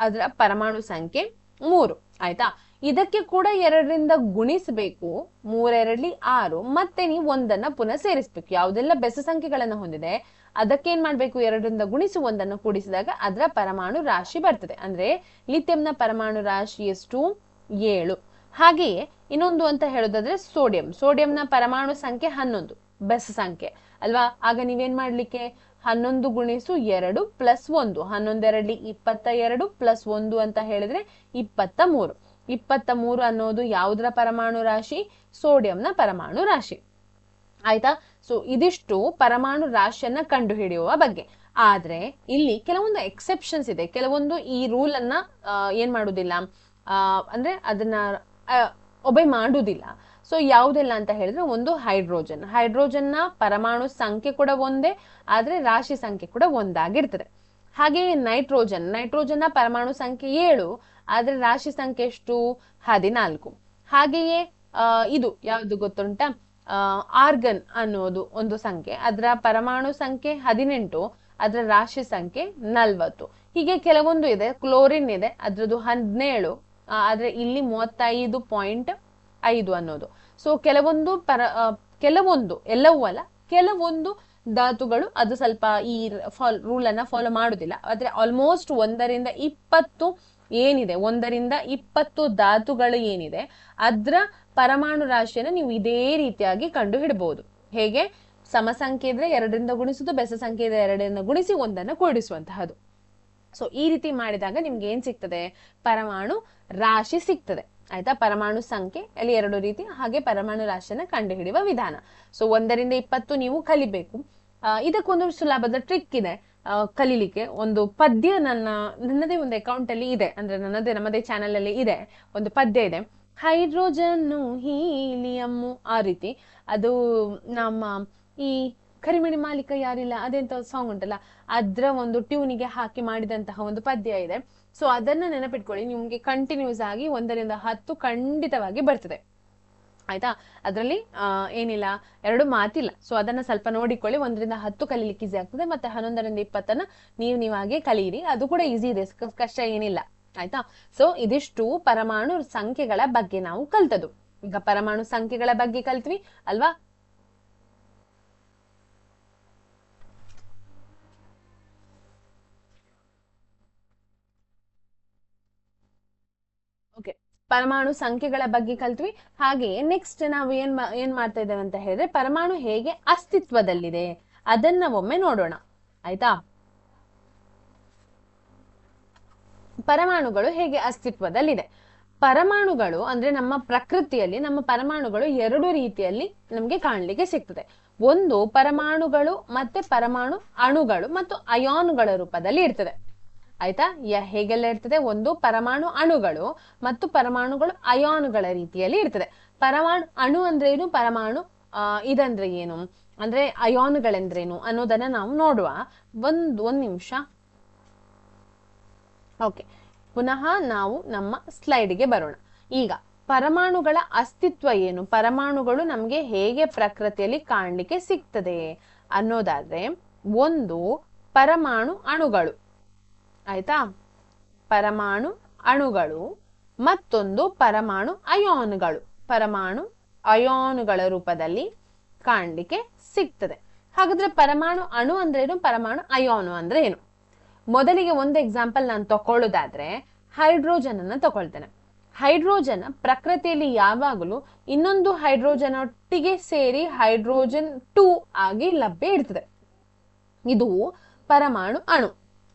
ಅದರ ಪರಮಾಣು ಸಂಖ್ಯೆ 3 ಆಯ್ತಾ. ಇದಕ್ಕೆ ಕೂಡ 2ರಿಂದ ಗುಣಿಸಬೇಕು, 3 6, ಮತ್ತೆ ನೀವು 1 ಪುನಃ ಸೇರಿಸಬೇಕು. ಯಾವುದೆಲ್ಲ ಬೆಸ ಸಂಖ್ಯೆಗಳನ್ನ ಹೊಂದಿದೆ ಅದಕ್ಕೆ ಏನ್ ಮಾಡ್ಬೇಕು, 2ರಿಂದ ಗುಣಿಸಿ 1 ಕೂಡಿಸಿದಾಗ ಅದರ ಪರಮಾಣು ರಾಶಿ ಬರ್ತದೆ. ಅಂದ್ರೆ ಲಿಥಿಯಂನ ಪರಮಾಣು ರಾಶಿ ಎಷ್ಟು, 7. ಹಾಗೆಯೇ ಇನ್ನೊಂದು ಅಂತ ಹೇಳೋದಾದ್ರೆ ಸೋಡಿಯಂನ ಪರಮಾಣು ಸಂಖ್ಯೆ 11, ಬೆಸ ಸಂಖ್ಯೆ ಅಲ್ವಾ. ಆಗ ನೀವೇನ್ ಮಾಡ್ಲಿಕ್ಕೆ 11 ಗುಣಿಸು 2 ಪ್ಲಸ್ 1, 11 22 ಪ್ಲಸ್ 1 ಅಂತ ಹೇಳಿದ್ರೆ 23. 23 ಅನ್ನೋದು ಯಾವುದರ ಪರಮಾಣು ರಾಶಿ, ಸೋಡಿಯಂನ ಪರಮಾಣು ರಾಶಿ. ಆಯ್ತಾ. ಸೊ ಇದಿಷ್ಟು ಪರಮಾಣು ರಾಶಿಯನ್ನ ಕಂಡು ಹಿಡಿಯುವ ಬಗ್ಗೆ. ಆದ್ರೆ ಇಲ್ಲಿ ಕೆಲವೊಂದು ಎಕ್ಸೆಪ್ಷನ್ಸ್ ಇದೆ. ಕೆಲವೊಂದು ಈ ರೂಲ್ ಅನ್ನ ಏನ್ ಮಾಡುದಿಲ್ಲ, ಅಂದ್ರೆ ಅದನ್ನ ಒಬೆ ಮಾಡುವುದಿಲ್ಲ. ಸೊ ಯಾವುದೆಲ್ಲ ಅಂತ ಹೇಳಿದ್ರೆ, ಒಂದು ಹೈಡ್ರೋಜನ್ನ ಪರಮಾಣು ಸಂಖ್ಯೆ ಕೂಡ ಒಂದೇ, ಆದ್ರೆ ರಾಶಿ ಸಂಖ್ಯೆ ಕೂಡ ಒಂದಾಗಿರ್ತದೆ. ಹಾಗೆಯೇ ನೈಟ್ರೋಜನ್ನ ಪರಮಾಣು ಸಂಖ್ಯೆ 7, ಆದ್ರೆ ರಾಶಿ ಸಂಖ್ಯೆ ಎಷ್ಟು, 14. ಹಾಗೆಯೇ ಇದು ಯಾವ್ದು ಗೊತ್ತುಂಟಾ, ಆರ್ಗನ್ ಅನ್ನೋದು ಒಂದು ಸಂಖ್ಯೆ, ಅದರ ಪರಮಾಣು ಸಂಖ್ಯೆ 18, ಅದರ ರಾಶಿ ಸಂಖ್ಯೆ 40. ಹೀಗೆ ಕೆಲವೊಂದು ಇದೆ. ಕ್ಲೋರಿನ್ ಇದೆ, ಅದ್ರದ್ದು 17, ಆದ್ರೆ ಇಲ್ಲಿ 35.5 ಅನ್ನೋದು. ಸೊ ಕೆಲವೊಂದು ಎಲ್ಲವೂ ಅಲ್ಲ, ಕೆಲವೊಂದು ಧಾತುಗಳು ಅದು ಸ್ವಲ್ಪ ಈ ರೂಲ್ ಅನ್ನ ಫಾಲೋ ಮಾಡುದಿಲ್ಲ. ಆದ್ರೆ ಆಲ್ಮೋಸ್ಟ್ 1ರಿಂದ 20 ಏನಿದೆ, 1ರಿಂದ 20 ಧಾತುಗಳು ಏನಿದೆ ಅದ್ರ ಪರಮಾಣು ರಾಶಿಯನ್ನು ನೀವು ಇದೇ ರೀತಿಯಾಗಿ ಕಂಡು ಹಿಡಬಹುದು. ಹೇಗೆ, ಸಮ ಸಂಖ್ಯೆ ಇದ್ರೆ 2ರಿಂದ ಗುಣಿಸುದು, ಬೆಸ ಸಂಖ್ಯೆ ಇದ್ರೆ 2ರಿಂದ ಗುಣಿಸಿ 1 ಕೂಡಿಸುವಂತಹದ್ದು. ಸೊ ಈ ರೀತಿ ಮಾಡಿದಾಗ ನಿಮ್ಗೆ ಏನ್ ಸಿಗ್ತದೆ, ಪರಮಾಣು ರಾಶಿ ಸಿಗ್ತದೆ. ಆಯ್ತಾ. ಪರಮಾಣು ಸಂಖ್ಯೆ ಅಲ್ಲಿ 2 ರೀತಿ, ಹಾಗೆ ಪರಮಾಣು ರಾಶಿಯನ್ನ ಕಂಡು ಹಿಡಿಯುವ ವಿಧಾನ. ಸೊ 1ರಿಂದ 20 ನೀವು ಕಲಿಬೇಕು. ಇದಕ್ಕೊಂದು ಸುಲಭದ ಟ್ರಿಕ್ ಇದೆ ಕಲೀಲಿಕ್ಕೆ. ಒಂದು ಪದ್ಯ ನನ್ನದೇ ಒಂದು ಅಕೌಂಟ್ ಅಲ್ಲಿ ಇದೆ, ಅಂದ್ರೆ ನಮ್ಮದೇ ಚಾನೆಲ್ ಅಲ್ಲಿ ಇದೆ, ಒಂದು ಪದ್ಯ ಇದೆ, ಹೈಡ್ರೋಜನ್ನು ಹೀಲಿಯಮ್ಮು, ಆ ರೀತಿ. ಅದು ನಮ್ಮ ಈ ಕರಿಮಣಿ ಮಾಲೀಕ ಯಾರಿಲ್ಲ ಅದೆಂತ ಸಾಂಗ್ ಉಂಟಲ್ಲ, ಅದ್ರ ಒಂದು ಟ್ಯೂನಿಗೆ ಹಾಕಿ ಮಾಡಿದಂತಹ ಒಂದು ಪದ್ಯ ಇದೆ. ಸೊ ಅದನ್ನ ನೆನಪಿಟ್ಕೊಳ್ಳಿ, ನಿಮ್ಗೆ ಕಂಟಿನ್ಯೂಸ್ ಆಗಿ 1ರಿಂದ 10 ಖಂಡಿತವಾಗಿ ಬರ್ತದೆ. ಆಯ್ತಾ. ಅದ್ರಲ್ಲಿ ಏನಿಲ್ಲ, 2 ಮಾತಿಲ್ಲ. ಸೊ ಅದನ್ನ ಸ್ವಲ್ಪ ನೋಡಿಕೊಳ್ಳಿ. 1ರಿಂದ 10 ಕಲೀಲಿಕ್ಕೆ ಈಸಿ ಆಗ್ತದೆ. ಮತ್ತೆ 11ರಿಂದ 20 ನೀವಾಗೆ ಕಲೀರಿ, ಅದು ಕೂಡ ಈಸಿ ಇದೆ, ಕಷ್ಟ ಏನಿಲ್ಲ. ಆಯ್ತಾ. ಸೊ ಇದಿಷ್ಟು ಪರಮಾಣು ಸಂಖ್ಯೆಗಳ ಬಗ್ಗೆ ನಾವು ಕಲ್ತದ್ದು. ಈಗ ಪರಮಾಣು ಸಂಖ್ಯೆಗಳ ಬಗ್ಗೆ ಕಲ್ತ್ವಿ ಅಲ್ವಾ. ಓಕೆ, ಪರಮಾಣು ಸಂಖ್ಯೆಗಳ ಬಗ್ಗೆ ಕಲ್ತ್ವಿ. ಹಾಗೆಯೇ ನೆಕ್ಸ್ಟ್ ನಾವು ಏನ್ ಮಾಡ್ತಾ ಇದ್ದೇವೆ ಅಂತ ಹೇಳಿದ್ರೆ, ಪರಮಾಣು ಹೇಗೆ ಅಸ್ತಿತ್ವದಲ್ಲಿದೆ ಅದನ್ನ ಒಮ್ಮೆ ನೋಡೋಣ. ಆಯ್ತಾ. ಪರಮಾಣುಗಳು ಹೇಗೆ ಅಸ್ತಿತ್ವದಲ್ಲಿದೆ. ಪರಮಾಣುಗಳು ಅಂದ್ರೆ ನಮ್ಮ ಪ್ರಕೃತಿಯಲ್ಲಿ ನಮ್ಮ ಪರಮಾಣುಗಳು 2 ರೀತಿಯಲ್ಲಿ ನಮ್ಗೆ ಕಾಣ್ಲಿಕ್ಕೆ ಸಿಗ್ತದೆ. ಒಂದು ಪರಮಾಣುಗಳು ಮತ್ತೆ ಪರಮಾಣು ಅಣುಗಳು ಮತ್ತು ಅಯಾನುಗಳ ರೂಪದಲ್ಲಿ ಇರ್ತದೆ. ಆಯ್ತಾ. ಹೇಗೆಲ್ಲ ಇರ್ತದೆ, ಒಂದು ಪರಮಾಣು ಅಣುಗಳು ಮತ್ತು ಪರಮಾಣುಗಳು ಅಯಾನುಗಳ ರೀತಿಯಲ್ಲಿ ಇರ್ತದೆ. ಪರಮಾಣು ಅಣು ಅಂದ್ರೆ ಏನು, ಪರಮಾಣು ಇದಂದ್ರೆ ಏನು, ಅಂದ್ರೆ ಅಯಾನುಗಳೆಂದ್ರೇನು ಅನ್ನೋದನ್ನ ನಾವು ನೋಡುವ. ಒಂದ್ ನಿಮಿಷ. ಓಕೆ, ಪುನಃ ನಾವು ನಮ್ಮ ಸ್ಲೈಡ್ಗೆ ಬರೋಣ. ಈಗ ಪರಮಾಣುಗಳ ಅಸ್ತಿತ್ವ ಏನು, ಪರಮಾಣುಗಳು ನಮ್ಗೆ ಹೇಗೆ ಪ್ರಕೃತಿಯಲ್ಲಿ ಕಾಣ್ಲಿಕ್ಕೆ ಸಿಗ್ತದೆ ಅನ್ನೋದಾದ್ರೆ, ಒಂದು ಪರಮಾಣು ಅಣುಗಳು. ಆಯ್ತಾ. ಪರಮಾಣು ಅಣುಗಳು, ಮತ್ತೊಂದು ಪರಮಾಣು ಅಯಾನುಗಳು. ಪರಮಾಣು ಅಯಾನುಗಳ ರೂಪದಲ್ಲಿ ಕಾಣ್ಲಿಕ್ಕೆ ಸಿಗ್ತದೆ. ಹಾಗಾದ್ರೆ ಪರಮಾಣು ಅಣು ಅಂದ್ರೆ ಏನು, ಪರಮಾಣು ಅಯಾನು ಅಂದ್ರೆ ಏನು? ಮೊದಲಿಗೆ ಒಂದು ಎಕ್ಸಾಂಪಲ್ ನಾನು ತಕೊಳ್ಳೋದಾದ್ರೆ ಹೈಡ್ರೋಜನ್ ಅನ್ನ ತಗೊಳ್ತೇನೆ. ಹೈಡ್ರೋಜನ್ ಪ್ರಕೃತಿಯಲ್ಲಿ ಯಾವಾಗಲೂ ಇನ್ನೊಂದು ಹೈಡ್ರೋಜನ್ ಒಟ್ಟಿಗೆ ಸೇರಿ ಹೈಡ್ರೋಜನ್ 2 ಆಗಿ ಲಭ್ಯ ಇರ್ತದೆ. ಇದು ಪರಮಾಣು ಅಣು.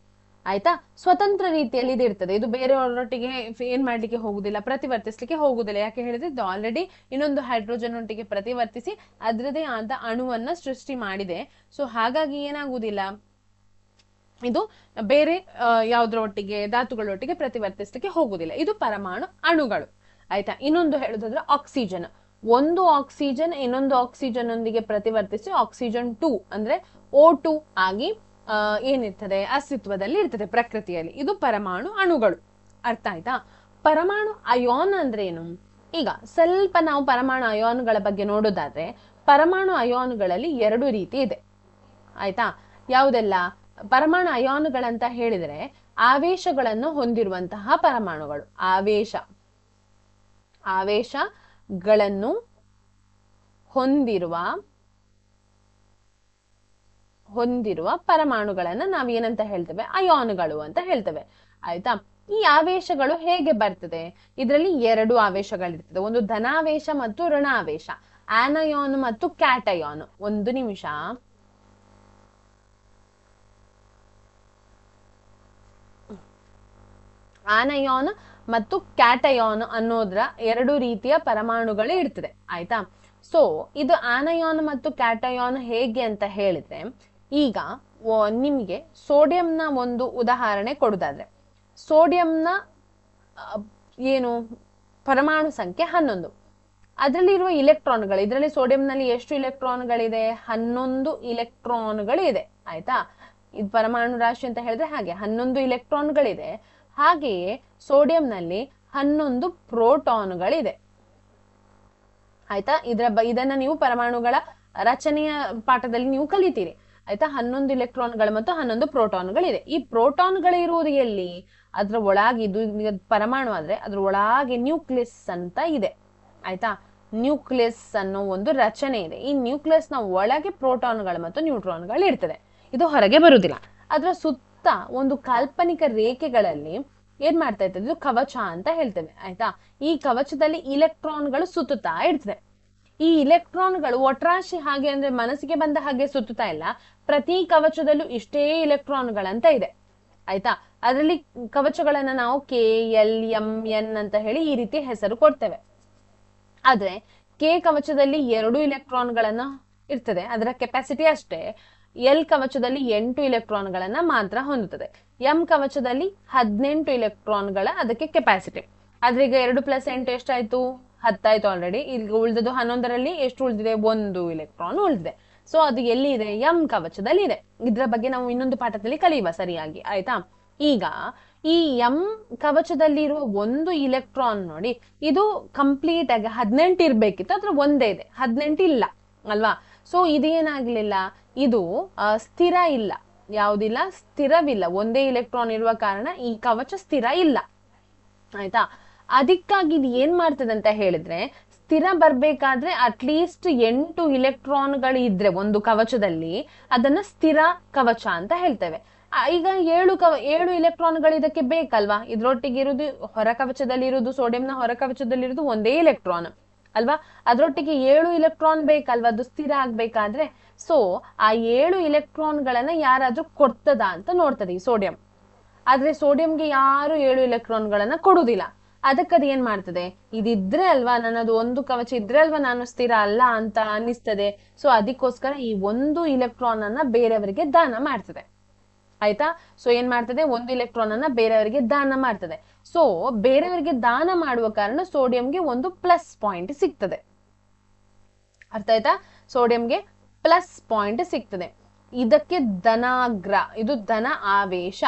ಆಯ್ತಾ. ಸ್ವತಂತ್ರ ರೀತಿಯಲ್ಲಿ ಇದು ಇರ್ತದೆ. ಇದು ಬೇರೆಯವರೊಟ್ಟಿಗೆ ಏನ್ ಮಾಡ್ಲಿಕ್ಕೆ ಹೋಗುದಿಲ್ಲ, ಪ್ರತಿವರ್ತಿಸ್ಲಿಕ್ಕೆ ಹೋಗುದಿಲ್ಲ. ಯಾಕೆ ಹೇಳಿದ್ರೆ ಇದು ಆಲ್ರೆಡಿ ಇನ್ನೊಂದು ಹೈಡ್ರೋಜನ್ ಒಟ್ಟಿಗೆ ಪ್ರತಿವರ್ತಿಸಿ ಅದರದೇ ಆದ ಅಣುವನ್ನ ಸೃಷ್ಟಿ ಮಾಡಿದೆ. ಸೊ ಹಾಗಾಗಿ ಏನಾಗುವುದಿಲ್ಲ, ಇದು ಬೇರೆ ಯಾವುದರೊಟ್ಟಿಗೆ ಧಾತುಗಳೊಟ್ಟಿಗೆ ಪ್ರತಿವರ್ತಿಸ್ಲಿಕ್ಕೆ ಹೋಗುದಿಲ್ಲ. ಇದು ಪರಮಾಣು ಅಣುಗಳು. ಆಯ್ತಾ. ಇನ್ನೊಂದು ಹೇಳುದಾದ್ರೆ ಆಕ್ಸಿಜನ್. ಒಂದು ಆಕ್ಸಿಜನ್ ಇನ್ನೊಂದು ಆಕ್ಸಿಜನ್ ಒಂದಿಗೆ ಪ್ರತಿವರ್ತಿಸಿ ಆಕ್ಸಿಜನ್ 2 ಅಂದ್ರೆ O2 ಆಗಿ ಏನಿರ್ತದೆ, ಅಸ್ತಿತ್ವದಲ್ಲಿ ಇರ್ತದೆ ಪ್ರಕೃತಿಯಲ್ಲಿ. ಇದು ಪರಮಾಣು ಅಣುಗಳು. ಅರ್ಥ ಆಯ್ತಾ. ಪರಮಾಣು ಅಯಾನ್ ಅಂದ್ರೆ ಏನು? ಈಗ ಸ್ವಲ್ಪ ನಾವು ಪರಮಾಣು ಅಯಾನುಗಳ ಬಗ್ಗೆ ನೋಡೋದಾದ್ರೆ, ಪರಮಾಣು ಅಯಾನುಗಳಲ್ಲಿ 2 ರೀತಿ ಇದೆ. ಆಯ್ತಾ. ಯಾವುದೆಲ್ಲ ಪರಮಾಣು ಅಯಾನುಗಳಂತ ಹೇಳಿದ್ರೆ, ಆವೇಶಗಳನ್ನು ಹೊಂದಿರುವಂತಹ ಪರಮಾಣುಗಳು. ಆವೇಶ ಆವೇಶಗಳನ್ನು ಹೊಂದಿರುವ ಪರಮಾಣುಗಳನ್ನ ನಾವ್ ಏನಂತ ಹೇಳ್ತೇವೆ? ಅಯಾನುಗಳು ಅಂತ ಹೇಳ್ತೇವೆ. ಆಯ್ತಾ? ಈ ಆವೇಶಗಳು ಹೇಗೆ ಬರ್ತದೆ? ಇದರಲ್ಲಿ 2 ಆವೇಶಗಳಿರ್ತದೆ. ಒಂದು ಧನಾವೇಶ ಮತ್ತು ಋಣಾವೇಶ, ಆನಯಾನು ಮತ್ತು ಕ್ಯಾಟಯಾನು. ಒಂದು ನಿಮಿಷ. ಆನಯಾನ್ ಮತ್ತು ಕ್ಯಾಟಯಾನ್ ಅನ್ನೋದ್ರ 2 ರೀತಿಯ ಪರಮಾಣುಗಳು ಇರ್ತದೆ. ಆಯ್ತಾ? ಸೊ ಇದು ಆನಯಾನ್ ಮತ್ತು ಕ್ಯಾಟಯಾನ್ ಹೇಗೆ ಅಂತ ಹೇಳಿದ್ರೆ, ಈಗ ನಿಮ್ಗೆ ಸೋಡಿಯಂನ ಒಂದು ಉದಾಹರಣೆ ಕೊಡುದಾದ್ರೆ, ಸೋಡಿಯಂನ ಏನು ಪರಮಾಣು ಸಂಖ್ಯೆ 11. ಅದರಲ್ಲಿರುವ ಇಲೆಕ್ಟ್ರಾನ್ಗಳು, ಇದರಲ್ಲಿ ಸೋಡಿಯಂನಲ್ಲಿ ಎಷ್ಟು ಇಲೆಕ್ಟ್ರಾನ್ಗಳಿದೆ? 11 ಇಲೆಕ್ಟ್ರಾನ್ಗಳು ಇದೆ. ಆಯ್ತಾ? ಇದು ಪರಮಾಣು ರಾಶಿ ಅಂತ ಹೇಳಿದ್ರೆ ಹಾಗೆ 11 ಇಲೆಕ್ಟ್ರಾನ್ಗಳಿದೆ. ಹಾಗೆಯೇ ಸೋಡಿಯಂನಲ್ಲಿ 11 ಪ್ರೋಟಾನ್ಗಳಿದೆ. ಆಯ್ತಾ? ಇದನ್ನ ನೀವು ಪರಮಾಣುಗಳ ರಚನೆಯ ಪಾಠದಲ್ಲಿ ನೀವು ಕಲಿತೀರಿ. ಆಯ್ತಾ? 11 ಇಲೆಕ್ಟ್ರಾನ್ಗಳು ಮತ್ತು 11 ಪ್ರೋಟಾನ್ಗಳಿದೆ. ಈ ಪ್ರೋಟಾನ್ಗಳು ಇರುವುದು ಎಲ್ಲಿ? ಅದ್ರ ಒಳಗೆ, ಇದು ಪರಮಾಣು ಆದ್ರೆ ಅದ್ರ ಒಳಗೆ ನ್ಯೂಕ್ಲಿಯಸ್ ಅಂತ ಇದೆ. ಆಯ್ತಾ? ನ್ಯೂಕ್ಲಿಯಸ್ ಅನ್ನೋ ಒಂದು ರಚನೆ ಇದೆ. ಈ ನ್ಯೂಕ್ಲಿಯಸ್ ನ ಒಳಗೆ ಪ್ರೋಟಾನ್ಗಳು ಮತ್ತು ನ್ಯೂಟ್ರಾನ್ಗಳು ಇರ್ತದೆ. ಇದು ಹೊರಗೆ ಬರುದಿಲ್ಲ. ಅದ್ರ ಸುತ್ತ ಒಂದು ಕಾಲ್ಪನಿಕ ರೇಖೆಗಳಲ್ಲಿ ಏನ್ ಮಾಡ್ತಾ ಇರ್ತದೆ? ಇದು ಕವಚ ಅಂತ ಹೇಳ್ತೇವೆ. ಆಯ್ತಾ? ಈ ಕವಚದಲ್ಲಿ ಇಲೆಕ್ಟ್ರಾನ್ಗಳು ಸುತ್ತುತ್ತಾ ಇರ್ತದೆ. ಈ ಇಲೆಕ್ಟ್ರಾನ್ಗಳು ಒಟ್ರಾಶಿ ಹಾಗೆ ಅಂದ್ರೆ ಮನಸ್ಸಿಗೆ ಬಂದ ಹಾಗೆ ಸುತ್ತುತ್ತಾ ಇಲ್ಲ. ಪ್ರತಿ ಕವಚದಲ್ಲೂ ಇಷ್ಟೇ ಇಲೆಕ್ಟ್ರಾನ್ಗಳಂತ ಇದೆ. ಆಯ್ತಾ? ಅದರಲ್ಲಿ ಕವಚಗಳನ್ನ ನಾವು ಕೆ, ಎಲ್, ಎಂ, ಎನ್ ಅಂತ ಹೇಳಿ ಈ ರೀತಿ ಹೆಸರು ಕೊಡ್ತೇವೆ. ಆದ್ರೆ ಕೆ ಕವಚದಲ್ಲಿ 2 ಇಲೆಕ್ಟ್ರಾನ್ಗಳನ್ನ ಇರ್ತದೆ, ಅದರ ಕೆಪಾಸಿಟಿ ಅಷ್ಟೇ. ಎಲ್ ಕವಚದಲ್ಲಿ 8 ಇಲೆಕ್ಟ್ರಾನ್ಗಳನ್ನ ಮಾತ್ರ ಹೊಂದುತ್ತದೆ. ಎಂ ಕವಚದಲ್ಲಿ 18 ಇಲೆಕ್ಟ್ರಾನ್ಗಳ ಅದಕ್ಕೆ ಕೆಪಾಸಿಟಿ. ಆದ್ರೆ ಈಗ 2 + 8 ಎಷ್ಟಾಯ್ತು? 10 ಆಯ್ತು ಆಲ್ರೆಡಿ. ಈಗ ಉಳಿದದ್ದು 11ರಲ್ಲಿ ಎಷ್ಟು ಉಳಿದಿದೆ? 1 ಇಲೆಕ್ಟ್ರಾನ್ ಉಳಿದಿದೆ. ಸೊ ಅದು ಎಲ್ಲಿ ಇದೆ? ಎಂ ಕವಚದಲ್ಲಿ ಇದೆ. ಇದ್ರ ಬಗ್ಗೆ ನಾವು ಇನ್ನೊಂದು ಪಾಠದಲ್ಲಿ ಕಲಿಯುವ ಸರಿಯಾಗಿ. ಆಯ್ತಾ? ಈಗ ಈ ಎಂ ಕವಚದಲ್ಲಿ ಇರುವ 1 ಇಲೆಕ್ಟ್ರಾನ್ ನೋಡಿ, ಇದು ಕಂಪ್ಲೀಟ್ ಆಗಿ 18 ಇರ್ಬೇಕಿತ್ತು, ಅದ್ರ ಒಂದೇ ಇದೆ, 18 ಇಲ್ಲ ಅಲ್ವಾ? ಸೊ ಇದೇನಾಗ್ಲಿಲ್ಲ, ಇದು ಸ್ಥಿರ ಇಲ್ಲ. ಯಾವುದಿಲ್ಲ? ಸ್ಥಿರವಿಲ್ಲ. ಒಂದೇ ಇಲೆಕ್ಟ್ರಾನ್ ಇರುವ ಕಾರಣ ಈ ಕವಚ ಸ್ಥಿರ ಇಲ್ಲ. ಆಯ್ತಾ? ಅದಕ್ಕಾಗಿ ಇದು ಏನ್ ಮಾಡ್ತದೆ ಅಂತ ಹೇಳಿದ್ರೆ, ಸ್ಥಿರ ಬರ್ಬೇಕಾದ್ರೆ ಅಟ್ಲೀಸ್ಟ್ 8 ಇಲೆಕ್ಟ್ರಾನ್ಗಳು ಇದ್ರೆ ಒಂದು ಕವಚದಲ್ಲಿ ಅದನ್ನ ಸ್ಥಿರ ಕವಚ ಅಂತ ಹೇಳ್ತೇವೆ. ಈಗ 7 ಇಲೆಕ್ಟ್ರಾನ್ಗಳು ಇದಕ್ಕೆ ಬೇಕಲ್ವಾ? ಇದ್ರೊಟ್ಟಿಗೆ ಇರುವುದು, ಹೊರ ಕವಚದಲ್ಲಿ ಇರುವುದು, ಸೋಡಿಯಂನ ಹೊರ ಕವಚದಲ್ಲಿ ಇರುವುದು ಒಂದೇ ಇಲೆಕ್ಟ್ರಾನ್ ಅಲ್ವಾ? ಅದ್ರೊಟ್ಟಿಗೆ 7 ಇಲೆಕ್ಟ್ರಾನ್ ಬೇಕಲ್ವಾ ಅದು ಸ್ಥಿರ ಆಗ್ಬೇಕಾದ್ರೆ? ಸೊ ಆ 7 ಇಲೆಕ್ಟ್ರಾನ್ಗಳನ್ನ ಯಾರಾದ್ರೂ ಕೊಡ್ತದ ಅಂತ ನೋಡ್ತದೆ ಈ ಸೋಡಿಯಂ. ಆದ್ರೆ ಸೋಡಿಯಂಗೆ ಯಾರು 7 ಇಲೆಕ್ಟ್ರಾನ್ಗಳನ್ನ ಕೊಡುದಿಲ್ಲ. ಅದಕ್ಕದು ಏನ್ ಮಾಡ್ತದೆ? ಇದಿದ್ರೆ ಅಲ್ವಾ ನನ್ನದು ಒಂದು ಕವಚ ಇದ್ರೆ ಅಲ್ವಾ ನಾನು ಸ್ಥಿರ ಅಲ್ಲ ಅಂತ ಅನ್ನಿಸ್ತದೆ. ಸೊ ಅದಕ್ಕೋಸ್ಕರ ಈ 1 ಇಲೆಕ್ಟ್ರಾನ್ ಅನ್ನ ಬೇರೆಯವರಿಗೆ ದಾನ ಮಾಡ್ತದೆ. ಆಯ್ತಾ? ಸೊ ಏನ್ ಮಾಡ್ತದೆ? 1 ಇಲೆಕ್ಟ್ರಾನ್ ಅನ್ನ ಬೇರೆಯವರಿಗೆ ದಾನ ಮಾಡ್ತದೆ. ಸೊ ಬೇರೆಯವರಿಗೆ ದಾನ ಮಾಡುವ ಕಾರಣ ಸೋಡಿಯಂಗೆ ಒಂದು ಪ್ಲಸ್ ಪಾಯಿಂಟ್ ಸಿಗ್ತದೆ. ಅರ್ಥ ಆಯ್ತಾ? ಸೋಡಿಯಂಗೆ ಪ್ಲಸ್ ಪಾಯಿಂಟ್ ಸಿಗ್ತದೆ. ಇದಕ್ಕೆ ಧನಾಗ್ರ, ಇದು ಧನ ಆವೇಶ.